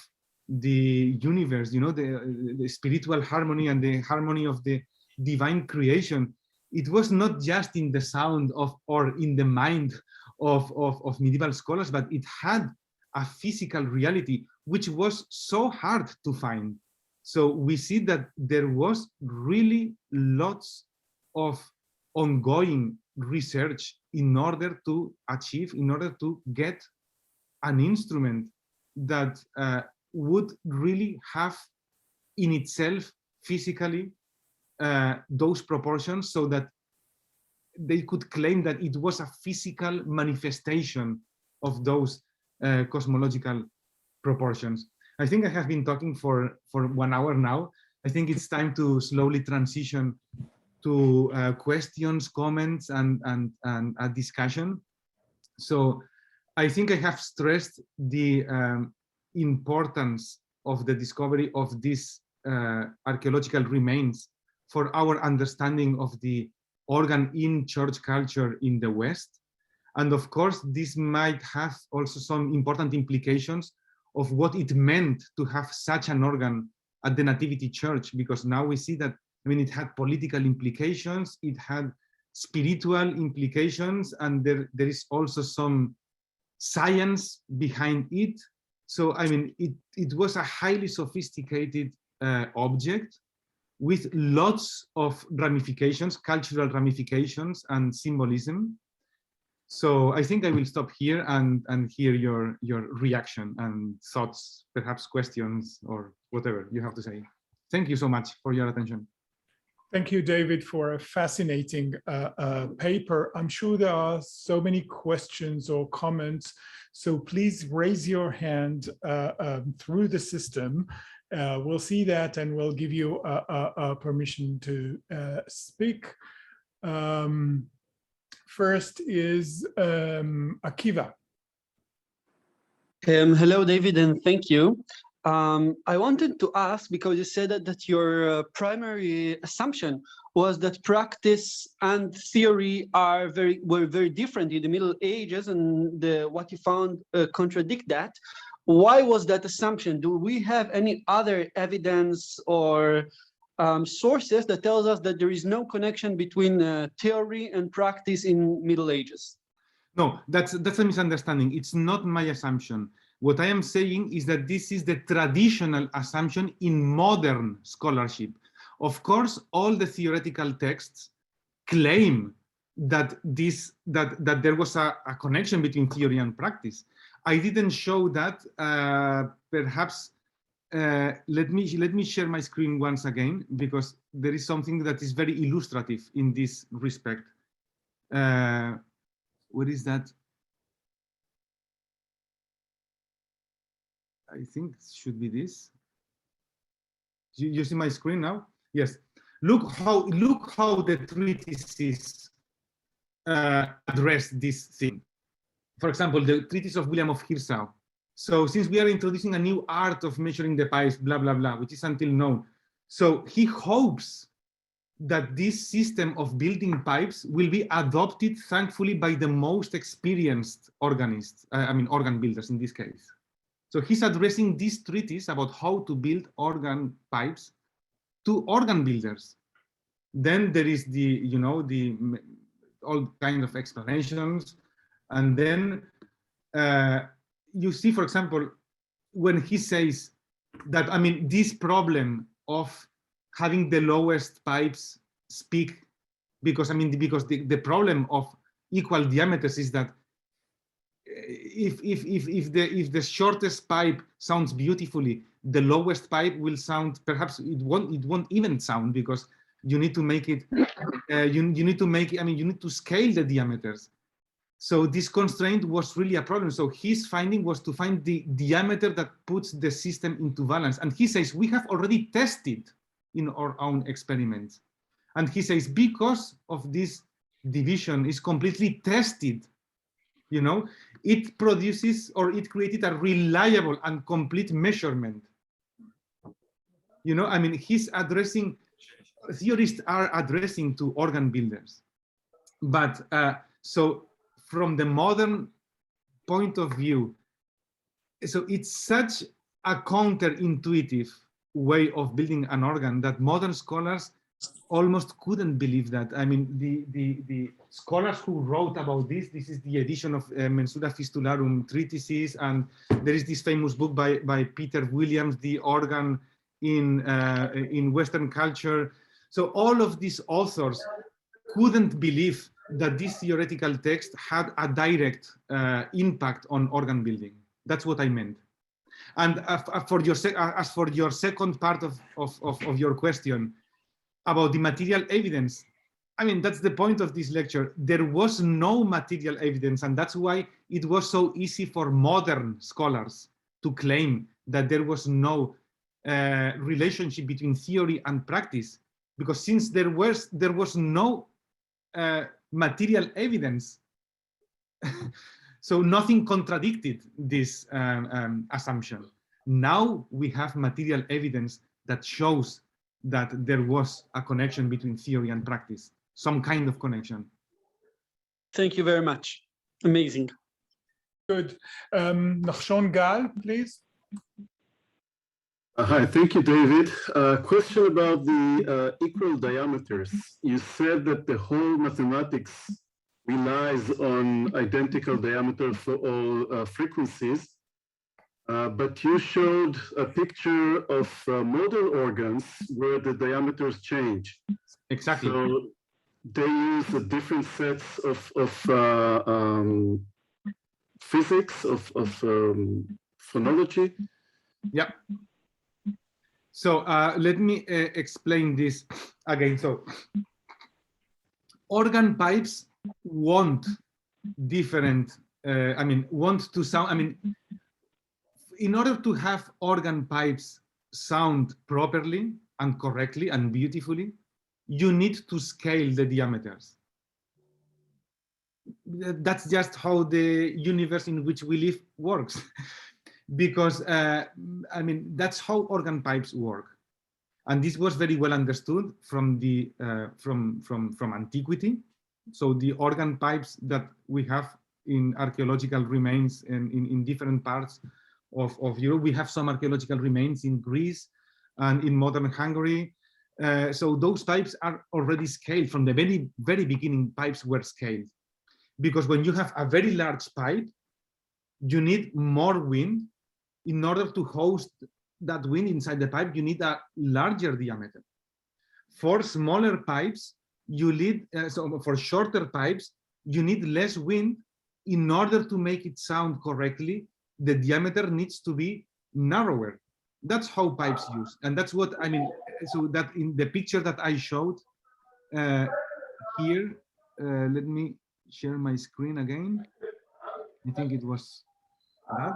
Speaker 2: the universe, you know, the spiritual harmony and the harmony of the divine creation, it was not just in the sound of or in the mind of medieval scholars, but it had a physical reality which was so hard to find. So we see that there was really lots of ongoing research in order to achieve, in order to get an instrument that would really have in itself physically those proportions, so that they could claim that it was a physical manifestation of those cosmological proportions. I think I have been talking for 1 hour now. I think it's time to slowly transition to questions, comments, and a discussion. So I think I have stressed the importance of the discovery of these archaeological remains for our understanding of the organ in church culture in the West. And of course, this might have also some important implications of what it meant to have such an organ at the Nativity Church, because now we see that, I mean, it had political implications, it had spiritual implications, and there is also some science behind it. So, I mean, it was a highly sophisticated object with lots of ramifications, cultural ramifications and symbolism. So I think I will stop here and hear your reaction and thoughts, perhaps questions or whatever you have to say. Thank you so much for your attention.
Speaker 1: Thank you, David, for a fascinating paper. I'm sure there are so many questions or comments, so please raise your hand through the system. We'll see that and we'll give you permission to speak. First is Akiva.
Speaker 3: Hello, David, and thank you. I wanted to ask, because you said that your primary assumption was that practice and theory were very different in the Middle Ages, and what you found contradict that. Why was that assumption? Do we have any other evidence or sources that tells us that there is no connection between theory and practice in Middle Ages?
Speaker 2: No, that's a misunderstanding. It's not my assumption. What I am saying is that this is the traditional assumption in modern scholarship. Of course, all the theoretical texts claim that there was a connection between theory and practice. I didn't show that. Perhaps let me share my screen once again, because there is something that is very illustrative in this respect. What is that? I think it should be this. You see my screen now? Yes. Look how the treatises address this thing. For example, the treatise of William of Hirsau. So since we are introducing a new art of measuring the pipes, blah, blah, blah, which is until known. So he hopes that this system of building pipes will be adopted, thankfully, by the most experienced organists, organ builders in this case. So he's addressing this treatise about how to build organ pipes to organ builders. Then there is all kind of explanations. And then you see, for example, when he says that, this problem of having the lowest pipes speak, because the problem of equal diameters is that if the shortest pipe sounds beautifully, the lowest pipe will sound, perhaps it won't even sound, because you need to make it you need to scale the diameters. So this constraint was really a problem. So his finding was to find the diameter that puts the system into balance. And he says, we have already tested in our own experiments. And he says, because of this division is completely tested, it produces, or it created a reliable and complete measurement. He's addressing, theorists are addressing to organ builders. But so from the modern point of view, so it's such a counterintuitive way of building an organ that modern scholars almost couldn't believe that. The scholars who wrote about this is the edition of Mensura Fistularum treatises, and there is this famous book by Peter Williams, The Organ in Western Culture. So all of these authors couldn't believe that this theoretical text had a direct impact on organ building. That's what I meant. And as for your second part of your question about the material evidence, that's the point of this lecture. There was no material evidence, and that's why it was so easy for modern scholars to claim that there was no relationship between theory and practice, because since there was no material evidence, so nothing contradicted this assumption. Now we have material evidence that shows that there was a connection between theory and practice, some kind of connection.
Speaker 3: Thank you very much. Amazing.
Speaker 1: Good. Nachshon Gal, please.
Speaker 4: Hi, thank you, David. Question about the equal diameters. You said that the whole mathematics relies on identical diameters for all frequencies, but you showed a picture of model organs where the diameters change.
Speaker 2: Exactly.
Speaker 4: So they use a different sets of physics, of phonology.
Speaker 2: Yeah. So let me explain this again. So organ pipes want different, want to sound, in order to have organ pipes sound properly and correctly and beautifully, you need to scale the diameters. That's just how the universe in which we live works. Because that's how organ pipes work, and this was very well understood from the from antiquity. So the organ pipes that we have in archaeological remains and in different parts of Europe. We have some archaeological remains in Greece and in modern Hungary. So those pipes are already scaled from the very, very beginning. Pipes were scaled because when you have a very large pipe, you need more wind. In order to host that wind inside the pipe, you need a larger diameter. For smaller pipes, you need, so for shorter pipes, you need less wind. In order to make it sound correctly, the diameter needs to be narrower. That's how pipes use. And that's what, I mean, so that in the picture that I showed here, let me share my screen again. I think it was that.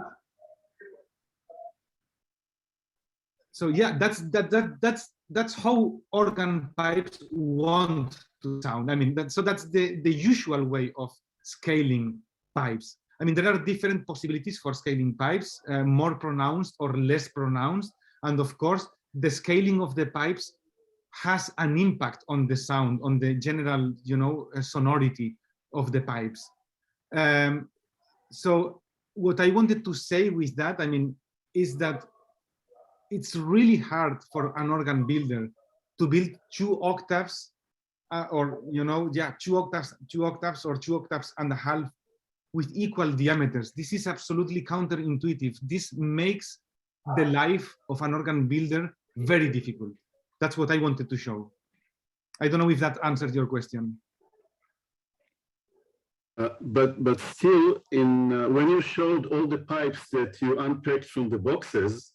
Speaker 2: So yeah, that's how organ pipes want to sound. I mean, that's the usual way of scaling pipes. I mean, there are different possibilities for scaling pipes, more pronounced or less pronounced, and of course, the scaling of the pipes has an impact on the sound, on the general, sonority of the pipes. So what I wanted to say with that, I mean, is that it's really hard for an organ builder to build 2 octaves, or 2 octaves or 2 octaves and a half with equal diameters. This is absolutely counterintuitive. This makes the life of an organ builder very difficult. That's what I wanted to show. I don't know if that answers your question.
Speaker 4: But still, when you showed all the pipes that you unpacked from the boxes,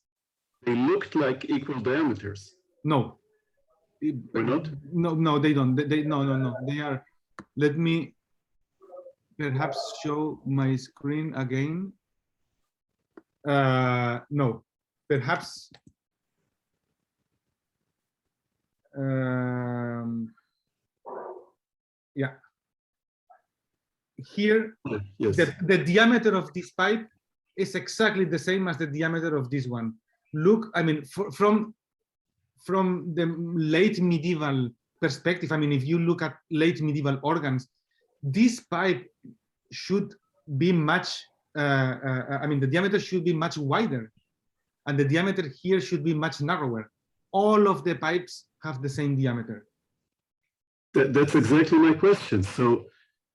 Speaker 4: they looked like equal diameters.
Speaker 2: No.
Speaker 4: Or not?
Speaker 2: No, they don't. No. They are. Let me perhaps show my screen again. No, perhaps. Yeah. Here,
Speaker 4: yes.
Speaker 2: the diameter of this pipe is exactly the same as the diameter of this one. Look, I mean, from the late medieval perspective, I mean, if you look at late medieval organs, this pipe should be much, I mean, the diameter should be much wider, and the diameter here should be much narrower. All of the pipes have the same diameter.
Speaker 4: That's exactly my question. So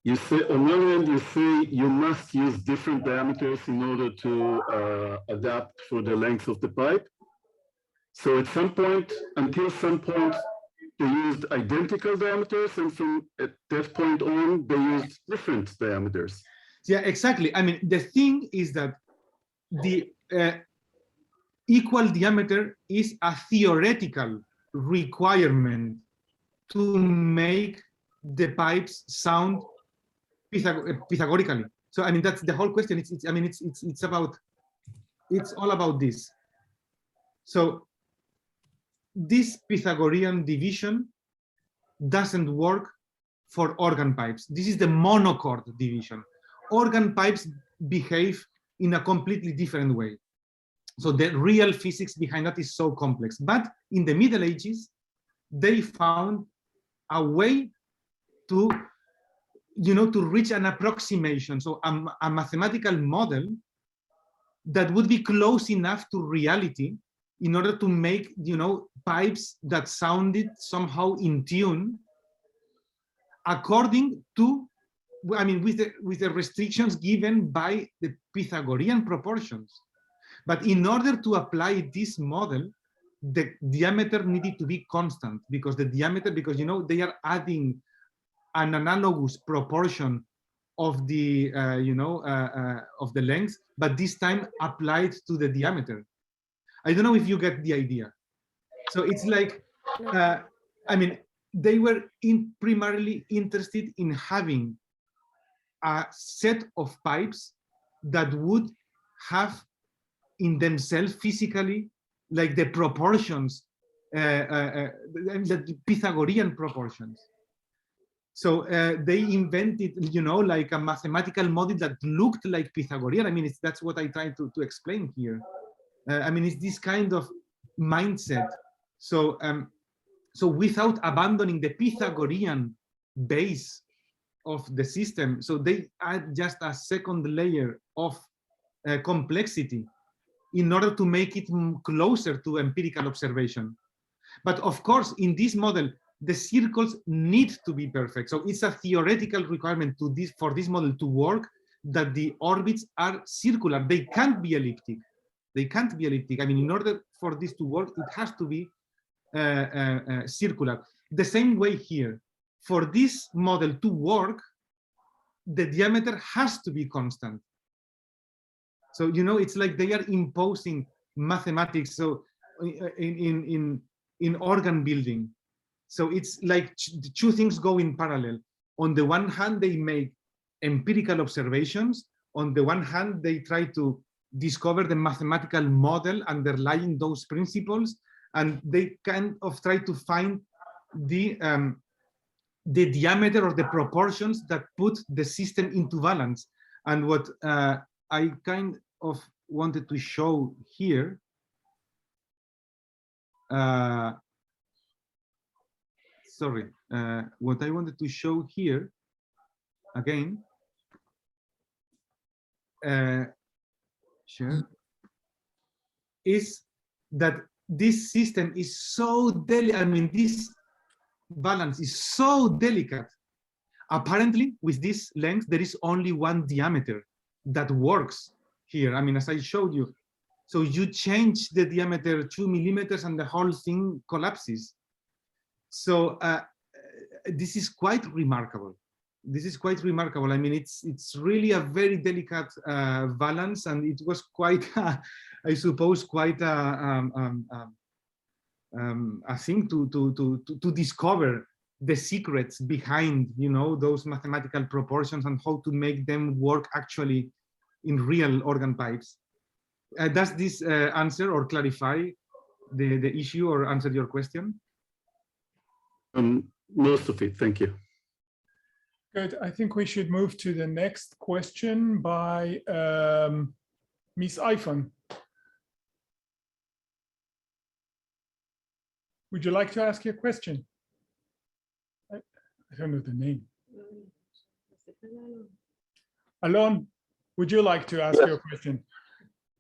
Speaker 4: you say, on one hand, you say you must use different diameters in order to adapt for the length of the pipe. So at some point, until some point, they used identical diameters, and from at that point on, they used different diameters.
Speaker 2: Yeah, exactly. I mean, the thing is that the equal diameter is a theoretical requirement to make the pipes sound Pythagorically. So I mean, that's the whole question. It's all about this. So this Pythagorean division doesn't work for organ pipes. This is the monochord division. Organ pipes behave in a completely different way. So the real physics behind that is so complex. But in the Middle Ages, they found a way to to reach an approximation, so a mathematical model that would be close enough to reality in order to make, pipes that sounded somehow in tune according to, I mean, with the restrictions given by the Pythagorean proportions. But in order to apply this model, the diameter needed to be constant, because the diameter, they are adding an analogous proportion of the of the length, but this time applied to the diameter. I don't know if you get the idea. So it's like, I mean, they were primarily interested in having a set of pipes that would have in themselves physically, like the proportions, the Pythagorean proportions. So they invented, like a mathematical model that looked like Pythagorean. I mean, that's what I try to explain here. I mean, it's this kind of mindset. So, so without abandoning the Pythagorean base of the system, so they add just a second layer of complexity in order to make it closer to empirical observation. But of course, in this model, the circles need to be perfect. So it's a theoretical requirement for this model to work that the orbits are circular. They can't be elliptic. They can't be elliptic. I mean, in order for this to work, it has to be circular. The same way here, for this model to work, the diameter has to be constant. So, you know, it's like they are imposing mathematics. So in organ building. So it's like two things go in parallel. On the one hand, they make empirical observations. On the one hand, they try to discover the mathematical model underlying those principles, and they kind of try to find the diameter or the proportions that put the system into balance. And what I kind of wanted to show here, what I wanted to show here, again, is that this system is so delicate. I mean, this balance is so delicate. Apparently, with this length, there is only one diameter that works here. I mean, as I showed you. So you change the diameter 2 millimeters and the whole thing collapses. So this is quite remarkable. This is quite remarkable. I mean, it's really a very delicate balance, and it was quite, I suppose, quite a thing to discover the secrets behind, you know, those mathematical proportions and how to make them work actually in real organ pipes. Does this answer or clarify the issue or answer your question?
Speaker 4: Most of it, thank you.
Speaker 1: Good. I think we should move to the next question by Ms. Iphone. Would you like to ask your question? I don't know the name. Alon, would you like to ask your question?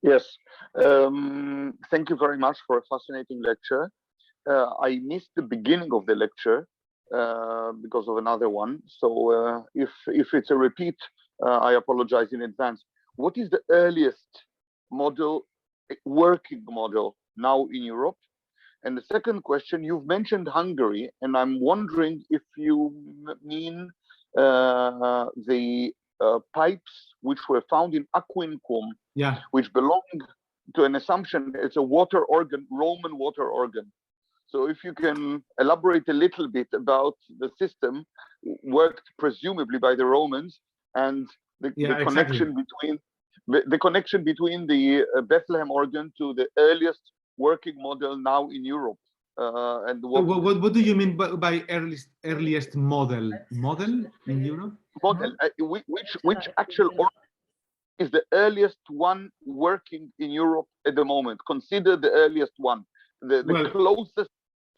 Speaker 5: Yes. Thank you very much for a fascinating lecture. I missed the beginning of the lecture because of another one. So if it's a repeat, I apologize in advance. What is the earliest model, working model now in Europe? And the second question, you've mentioned Hungary, and I'm wondering if you mean the pipes which were found in Aquincum, which belong to an assumption it's a water organ, Roman water organ. So if you can elaborate a little bit about the system worked presumably by the Romans and the connection between the Bethlehem organ to the earliest working model now in Europe. And
Speaker 2: what do you mean by earliest model in Europe?
Speaker 5: Model, which actual organ is the earliest one working in Europe at the moment? Consider the earliest one, the closest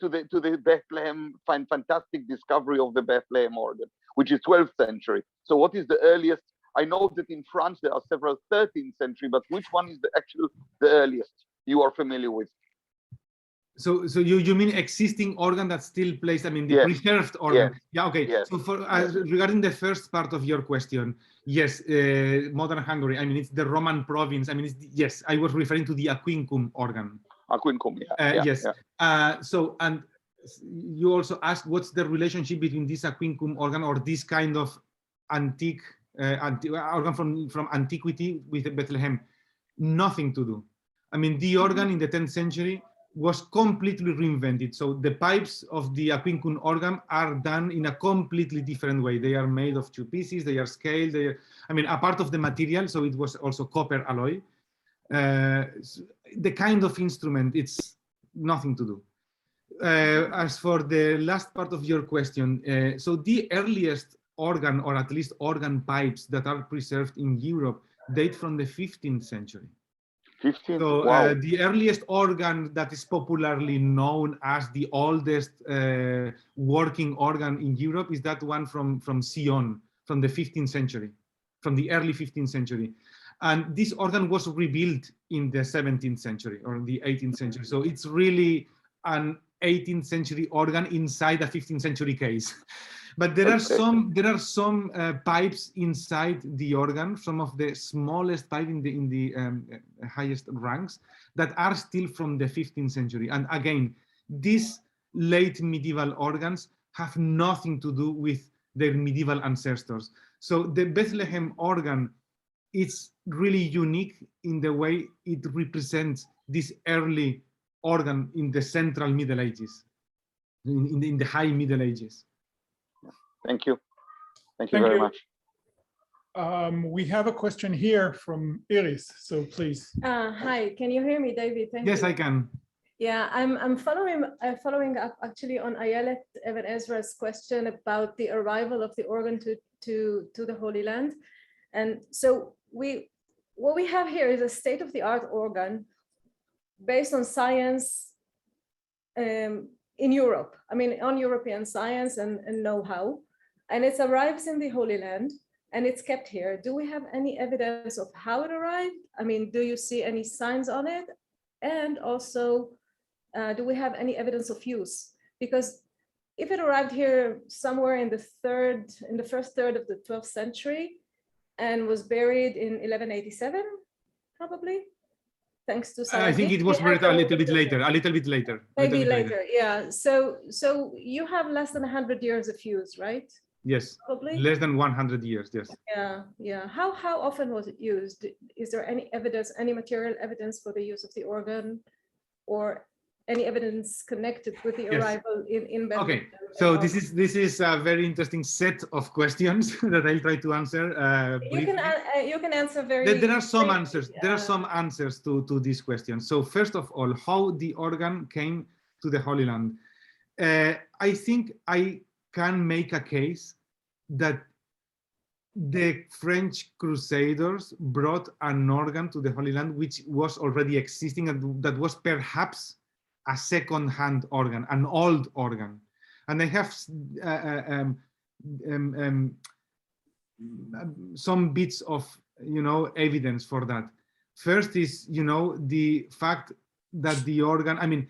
Speaker 5: to the Bethlehem, fantastic discovery of the Bethlehem organ, which is 12th century. So what is the earliest? I know that in France there are several 13th century, but which one is the earliest you are familiar with?
Speaker 2: So you mean existing organ that still plays? I mean the preserved organ.
Speaker 5: Yes.
Speaker 2: Yeah. Okay. Yes. So for regarding the first part of your question, yes, modern Hungary. I mean it's the Roman province. I mean yes, I was referring to the Aquincum organ.
Speaker 5: Aquincum.
Speaker 2: Yes. Yeah. So and you also asked what's the relationship between this Aquincum organ or this kind of antique organ from antiquity with Bethlehem. Nothing to do. I mean the organ in the 10th century was completely reinvented. So the pipes of the Aquincum organ are done in a completely different way. They are made of 2 pieces, they are scaled, I mean, a part of the material, so it was also copper alloy. The kind of instrument, it's nothing to do. As for the last part of your question, so the earliest organ, or at least organ pipes that are preserved in Europe date from the 15th century. So
Speaker 5: wow.
Speaker 2: The earliest organ that is popularly known as the oldest working organ in Europe is that one from Sion, from the 15th century, from the early 15th century. And this organ was rebuilt in the 17th century or the 18th century. So it's really an 18th century organ inside a 15th century case. But there are some pipes inside the organ, some of the smallest pipe in the highest ranks, that are still from the 15th century. And again, these late medieval organs have nothing to do with their medieval ancestors. So the Bethlehem organ is really unique in the way it represents this early organ in the central Middle Ages, in the high Middle Ages.
Speaker 5: Thank you. Thank you very much.
Speaker 1: We have a question here from Iris, so please.
Speaker 6: Hi, can you hear me, David? Thank you.
Speaker 2: Yes, I can.
Speaker 6: Yeah, I'm following up actually on Ayelet Eben Ezra's question about the arrival of the organ to the Holy Land. And so what we have here is a state-of-the-art organ based on science in Europe. I mean, on European science and know-how. And it arrives in the Holy Land and it's kept here. Do we have any evidence of how it arrived? I mean, do you see any signs on it? And also, do we have any evidence of use? Because if it arrived here somewhere in the first third of the 12th century and was buried in 1187, probably, thanks to science.
Speaker 2: I think it was buried a little bit later.
Speaker 6: Maybe later, yeah. So you have less than 100 years of use, right?
Speaker 2: Yes,
Speaker 6: probably
Speaker 2: less than 100 years, yes.
Speaker 6: Yeah. How often was it used? Is there any evidence, any material evidence for the use of the organ, or any evidence connected with the arrival in Bethlehem?
Speaker 2: Okay, so this is a very interesting set of questions that I'll try to answer.
Speaker 6: You can answer very.
Speaker 2: There are some answers. There are some answers to these questions. So first of all, how the organ came to the Holy Land. I think I can make a case that the French Crusaders brought an organ to the Holy Land which was already existing, and that was perhaps a second-hand organ, an old organ. And I have some bits of evidence for that. First is the fact that the organ, I mean,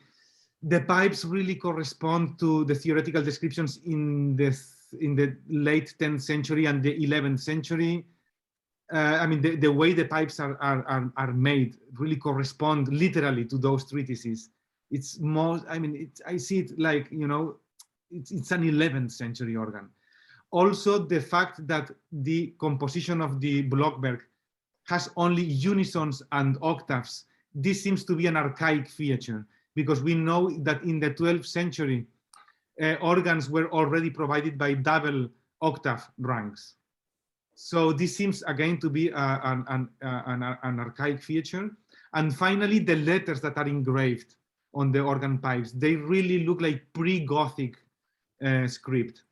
Speaker 2: the pipes really correspond to the theoretical descriptions in the late 10th century and the 11th century. I mean, the way the pipes are made really correspond literally to those treatises. It's more, I mean, I see it like, it's an 11th century organ. Also, the fact that the composition of the Blockberg has only unisons and octaves, this seems to be an archaic feature, because we know that in the 12th century, organs were already provided by double octave ranks. So this seems again to be an archaic feature. And finally, the letters that are engraved on the organ pipes, they really look like pre-Gothic script.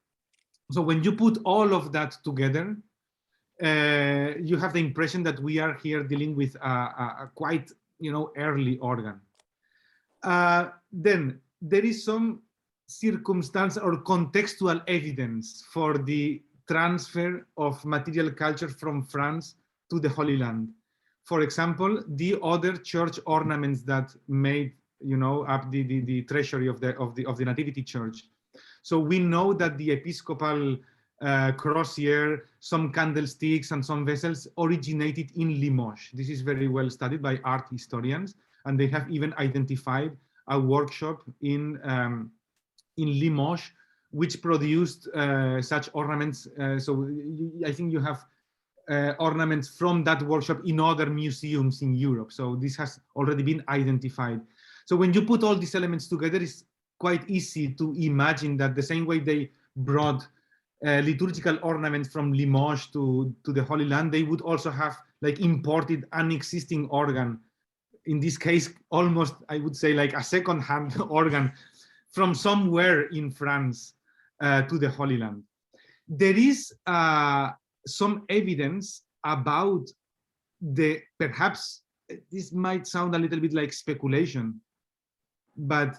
Speaker 2: So when you put all of that together, you have the impression that we are here dealing with a quite early organ. Then there is some circumstance or contextual evidence for the transfer of material culture from France to the Holy Land. For example, the other church ornaments that made up the treasury of the Nativity Church. So we know that the episcopal crozier, some candlesticks and some vessels originated in Limoges. This is very well studied by art historians, and they have even identified a workshop in Limoges which produced such ornaments. So I think you have ornaments from that workshop in other museums in Europe. So this has already been identified. So when you put all these elements together, it's quite easy to imagine that the same way they brought liturgical ornaments from Limoges to the Holy Land, they would also have imported an existing organ. In this case, almost, I would say, like a second-hand organ from somewhere in France to the Holy Land. There is some evidence about perhaps this might sound a little bit like speculation, but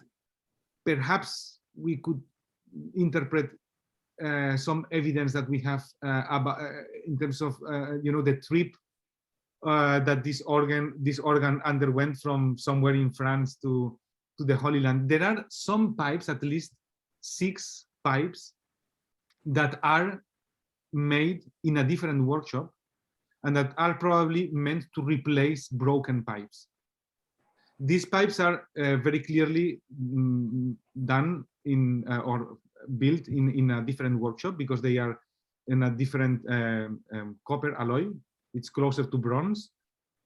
Speaker 2: perhaps we could interpret some evidence that we have about, in terms of the trip that this organ underwent from somewhere in France to the Holy Land. There are some pipes, at least 6 pipes, that are made in a different workshop and that are probably meant to replace broken pipes. These pipes are very clearly done in or built in a different workshop because they are in a different copper alloy. It's closer to bronze.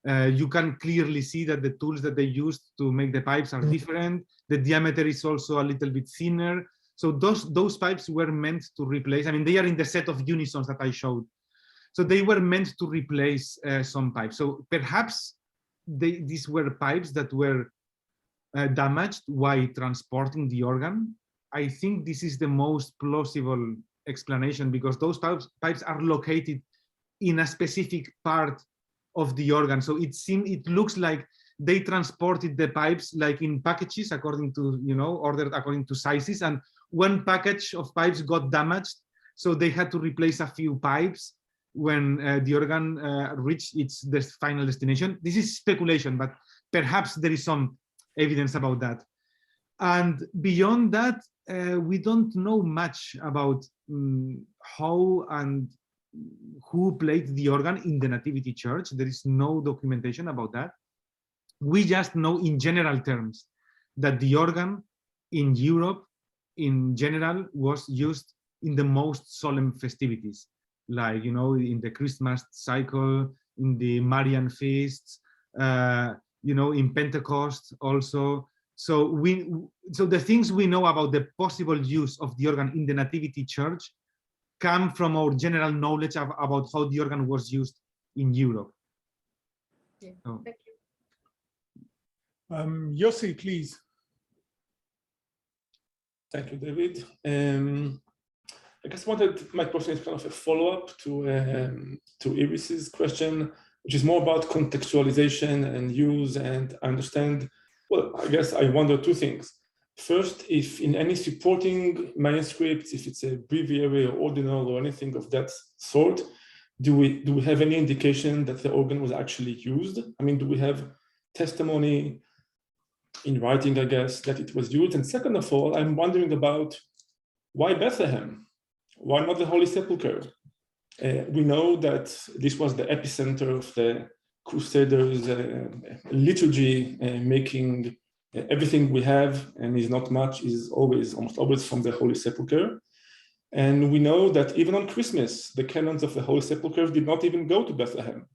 Speaker 2: You can clearly see that the tools that they used to make the pipes are different. The diameter is also a little bit thinner. So those pipes were meant to replace. I mean, they are in the set of unisons that I showed. So they were meant to replace some pipes. So perhaps these were pipes that were damaged while transporting the organ. I think this is the most plausible explanation because those pipes are located in a specific part of the organ. So it looks like they transported the pipes like in packages according to, ordered according to sizes, and one package of pipes got damaged. So they had to replace a few pipes when the organ reached the final destination. This is speculation, but perhaps there is some evidence about that. And beyond that, we don't know much about how and who played the organ in the Nativity Church. There is no documentation about that. We just know in general terms that the organ in Europe in general was used in the most solemn festivities, like, in the Christmas cycle, in the Marian feasts, in Pentecost also. So the things we know about the possible use of the organ in the Nativity Church come from our general knowledge about how the organ was used in Europe.
Speaker 6: Yeah.
Speaker 2: So.
Speaker 6: Thank you.
Speaker 1: Yossi, please.
Speaker 7: Thank you, David. I guess my question is kind of a follow-up to Iris's question, which is more about contextualization and use. And I understand, well, I guess I wonder 2 things. First, if in any supporting manuscripts, if it's a breviary or ordinal or anything of that sort, do we have any indication that the organ was actually used? I mean, do we have testimony in writing, I guess, that it was used? And second of all, I'm wondering about why Bethlehem? Why not the Holy Sepulchre? We know that this was the epicenter of the Crusaders' liturgy, making everything we have, and is not much, is almost always from the Holy Sepulchre. And we know that even on Christmas, the canons of the Holy Sepulchre did not even go to Bethlehem.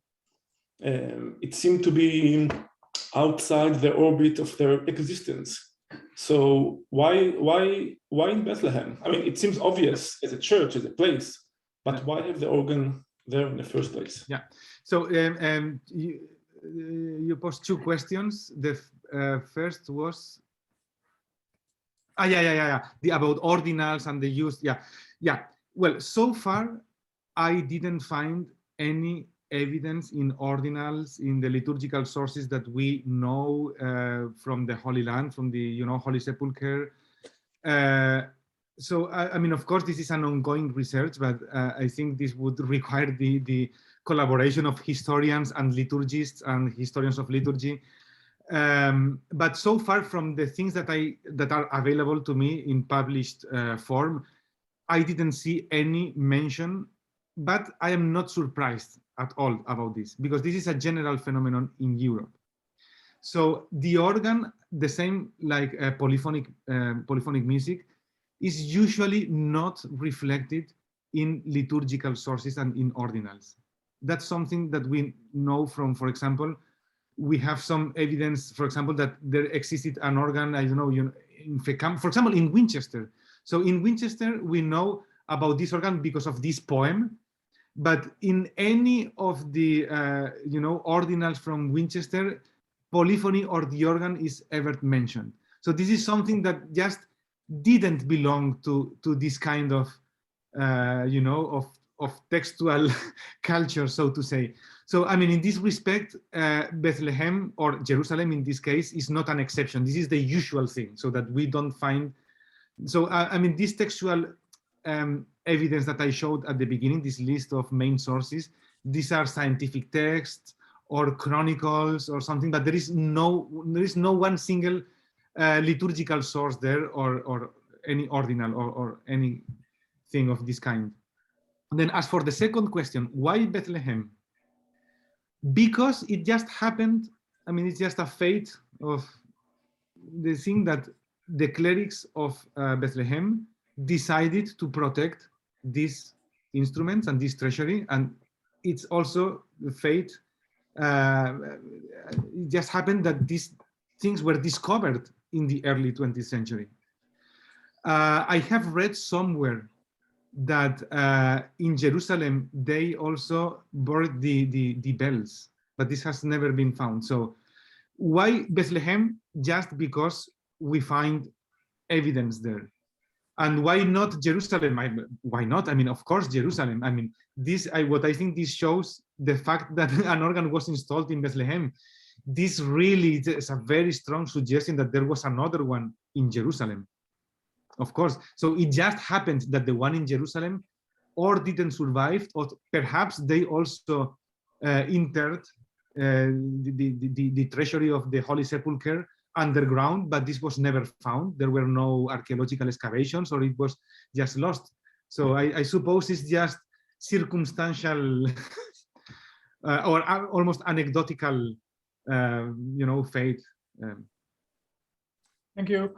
Speaker 7: It seemed to be outside the orbit of their existence. So why in Bethlehem? I mean, it seems obvious as a church, as a place, but why have the organ there in the first place?
Speaker 2: Yeah. So you posed 2 questions. The first was about ordinals and the use. Yeah. Well, so far I didn't find any evidence in ordinals, in the liturgical sources that we know from the Holy Land, from the Holy Sepulchre. So I mean, of course, this is an ongoing research, but I think this would require the collaboration of historians and liturgists and historians of liturgy. But so far, from the things that are available to me in published form, I didn't see any mention. But I am not surprised at all about this, because this is a general phenomenon in Europe. So the organ, the same like polyphonic music, is usually not reflected in liturgical sources and in ordinals. That's something that we know from, for example, we have some evidence, for example, that there existed an organ, I don't know, for example, in Winchester. So in Winchester, we know about this organ because of this poem. But in any of the ordinals from Winchester, polyphony or the organ is ever mentioned. So this is something that just didn't belong to this kind of of textual culture, so to say. So I mean, in this respect, Bethlehem or Jerusalem in this case is not an exception. This is the usual thing, so that we don't find. So I mean, this textual evidence that I showed at the beginning, this list of main sources, these are scientific texts or chronicles or something, but there is no one single liturgical source there, or any ordinal or anything of this kind. And then as for the second question, why Bethlehem? Because it just happened. I mean, it's just a fate of the thing that the clerics of Bethlehem decided to protect these instruments and this treasury, and it's also the fate. It just happened that these things were discovered in the early 20th century. I have read somewhere that in Jerusalem they also burned the bells, but this has never been found. So why Bethlehem? Just because we find evidence there. And why not Jerusalem? Why not? I mean, of course, Jerusalem. I mean, what I think this shows the fact that an organ was installed in Bethlehem. This really is a very strong suggestion that there was another one in Jerusalem. Of course. So it just happened that the one in Jerusalem or didn't survive, or perhaps they also interred the treasury of the Holy Sepulchre underground, but this was never found. There were no archaeological excavations, or it was just lost. So I suppose it's just circumstantial or almost anecdotal, fate.
Speaker 1: Thank you.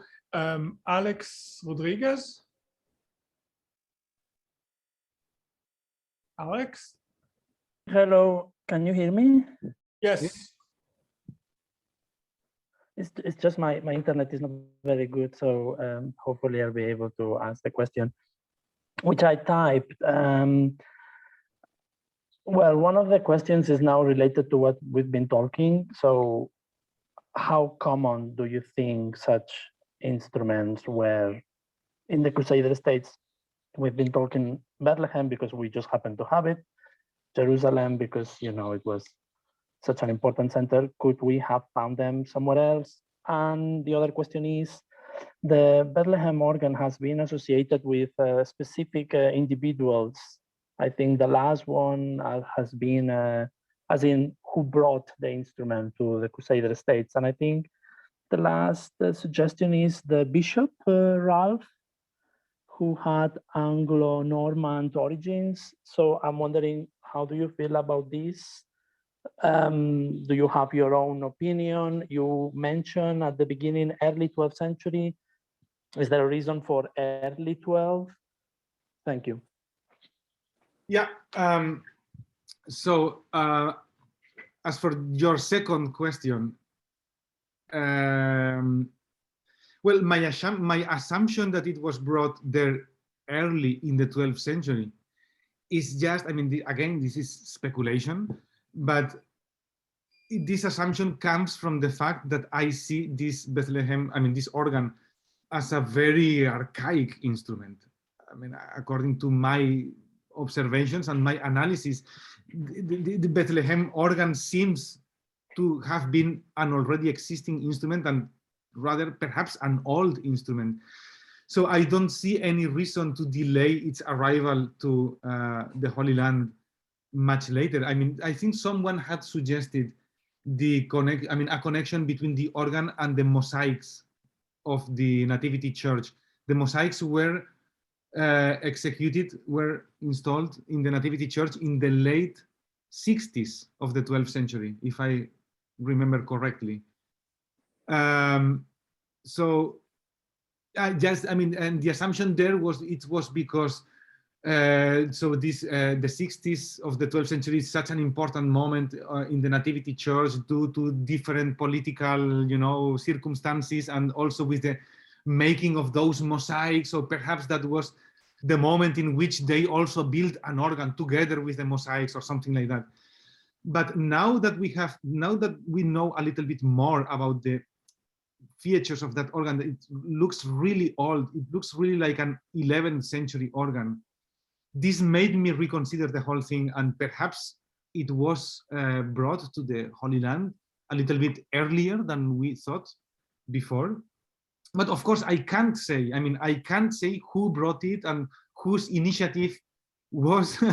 Speaker 1: Alex Rodriguez. Alex?
Speaker 8: Hello, can you hear me?
Speaker 1: Yes.
Speaker 8: It's just my internet is not very good, so hopefully I'll be able to answer the question, which I typed. Well, one of the questions is now related to what we've been talking. So how common do you think such instruments were in the Crusader states? We've been talking Bethlehem because we just happen to have it, Jerusalem because, it was such an important center. Could we have found them somewhere else? And the other question is, the Bethlehem organ has been associated with specific individuals. I think the last one has been, as in who brought the instrument to the Crusader states. And I think the last suggestion is the Bishop Ralph, who had Anglo-Norman origins. So I'm wondering, how do you feel about this? Do you have your own opinion? You mentioned at the beginning, early 12th century. Is there a reason for early 12? Thank you.
Speaker 2: Yeah. So as for your second question, well, my assumption that it was brought there early in the 12th century is just, again, this is speculation, but this assumption comes from the fact that I see this Bethlehem, this organ, as a very archaic instrument. According to my observations and my analysis, the Bethlehem organ seems to have been an already existing instrument, and rather perhaps an old instrument. So I don't see any reason to delay its arrival to the Holy Land much later. I think someone had suggested a connection between the organ and the mosaics of the Nativity Church. The mosaics were were installed in the Nativity Church in the late 60s of the 12th century, if I remember correctly. So and the assumption there was it was because the 60s of the 12th century is such an important moment in the Nativity Church due to different political, circumstances, and also with the making of those mosaics. So perhaps that was the moment in which they also built an organ together with the mosaics or something like that. But now that we know a little bit more about the features of that organ, it looks really old. It looks really like an 11th century organ. This made me reconsider the whole thing, and perhaps it was brought to the Holy Land a little bit earlier than we thought before. But of course, I can't say who brought it and whose initiative was.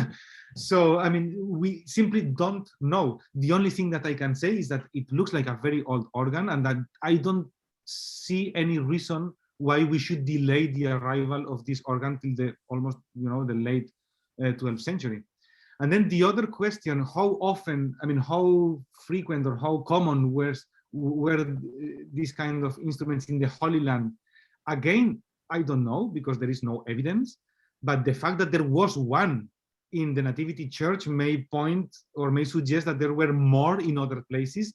Speaker 2: So, I mean, we simply don't know. The only thing that I can say is that it looks like a very old organ, and that I don't see any reason why we should delay the arrival of this organ till the almost, the late 12th century. And then the other question, how often, I mean, how frequent or how common were these kind of instruments in the Holy Land? Again, I don't know, because there is no evidence, but the fact that there was one in the Nativity Church may point or may suggest that there were more in other places.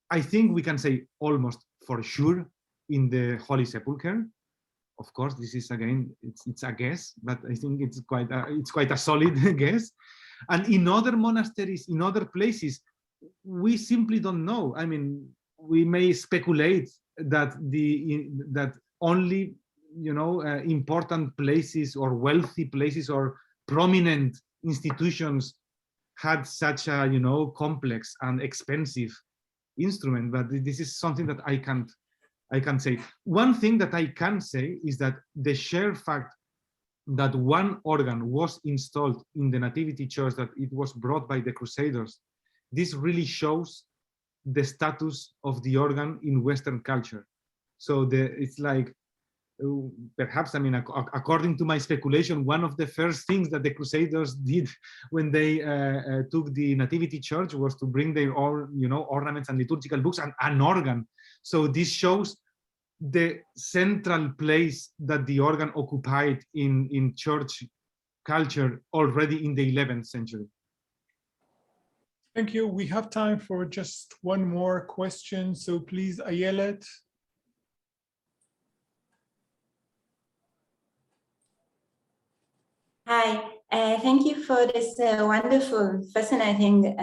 Speaker 2: I think we can say almost for sure in the Holy Sepulchre. Of course, this is again, it's a guess, but I think it's quite a solid guess. And in other monasteries, in other places, we simply don't know. I mean, we may speculate that that only important places or wealthy places or prominent institutions had such a complex and expensive instrument, but this is something that I can't say. One thing that I can say is that the sheer fact that one organ was installed in the Nativity Church, that it was brought by the Crusaders, this really shows the status of the organ in Western culture. So it's like, perhaps, I mean, according to my speculation, one of the first things that the Crusaders did when they took the Nativity Church was to bring their own, ornaments and liturgical books and an organ. So this shows the central place that the organ occupied in church culture already in the 11th century.
Speaker 1: Thank you. We have time for just one more question. So please, Ayelet.
Speaker 9: Hi, thank you for this wonderful, fascinating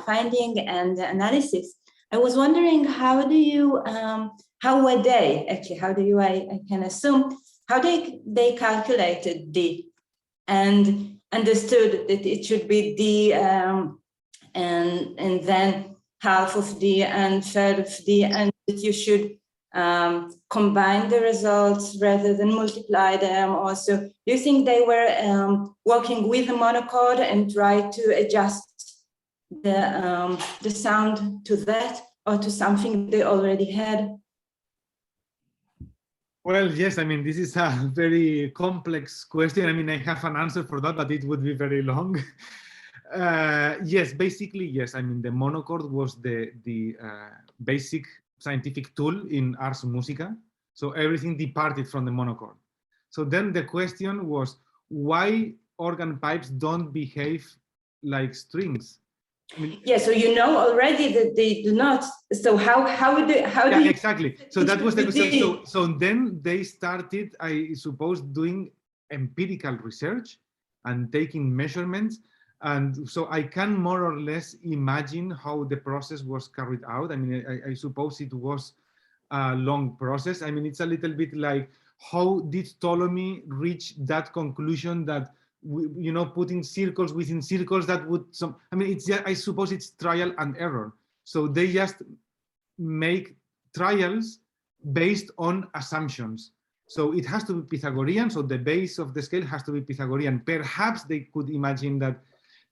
Speaker 9: finding and analysis. I was wondering, how were they actually, I can assume, how they calculated D and understood that it should be D and then half of D and third of D, and that you should combine the results rather than multiply them. Also, do you think they were working with a monochord and try to adjust the sound to that, or to something they already had?
Speaker 2: Well, yes, I mean, this is a very complex question. I mean, I have an answer for that, but it would be very long. Yes, basically, yes. I mean, the monochord was the basic scientific tool in Ars Musica. So everything departed from the monochord. So then the question was, why organ pipes don't behave like strings? I mean,
Speaker 9: yeah, so you know already that they do not. So how do you...
Speaker 2: Exactly. So that was the question. So then they started, I suppose, doing empirical research and taking measurements. And so I can more or less imagine how the process was carried out. I mean, I suppose it was a long process. I mean, it's a little bit like, how did Ptolemy reach that conclusion that, putting circles within circles that would I mean, I suppose it's trial and error. So they just make trials based on assumptions. So it has to be Pythagorean. So the base of the scale has to be Pythagorean. Perhaps they could imagine that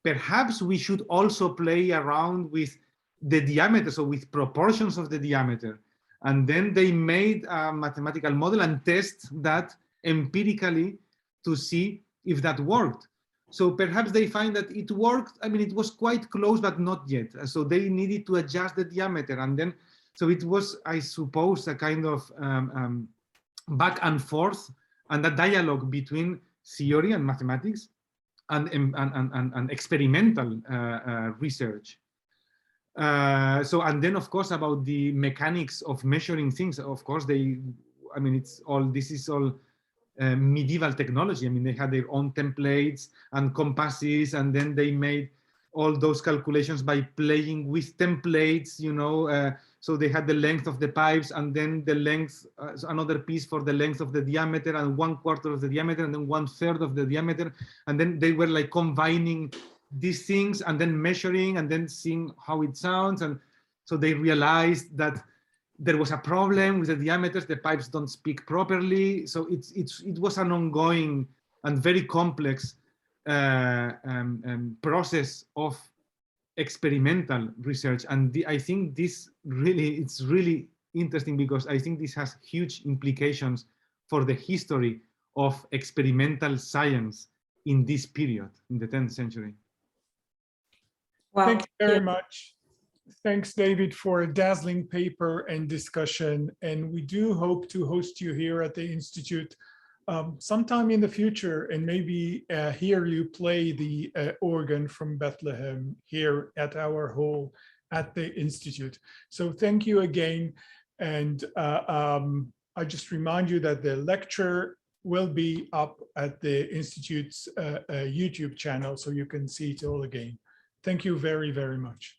Speaker 2: perhaps we should also play around with the diameter, so with proportions of the diameter. And then they made a mathematical model and test that empirically to see if that worked. So perhaps they find that it worked. I mean, it was quite close, but not yet. So they needed to adjust the diameter. And then, so it was, I suppose, a kind of back and forth, and a dialogue between theory and mathematics and experimental research. And then, of course, about the mechanics of measuring things, of course, this is all medieval technology. I mean, they had their own templates and compasses, and then they made all those calculations by playing with templates, so they had the length of the pipes, and then the length, another piece for the length of the diameter, and 1/4 of the diameter, and then 1/3 of the diameter. And then they were like combining these things and then measuring and then seeing how it sounds. And so they realized that there was a problem with the diameters, the pipes don't speak properly. So it was an ongoing and very complex process of experimental research, and I think it's really interesting, because I think this has huge implications for the history of experimental science in this period, in the 10th century.
Speaker 9: Wow.
Speaker 1: Thank you very much. Thanks, David, for a dazzling paper and discussion. And we do hope to host you here at the Institute sometime in the future, and maybe hear you play the organ from Bethlehem here at our hall at the Institute. So thank you again. And I just remind you that the lecture will be up at the Institute's YouTube channel, so you can see it all again. Thank you very, very much.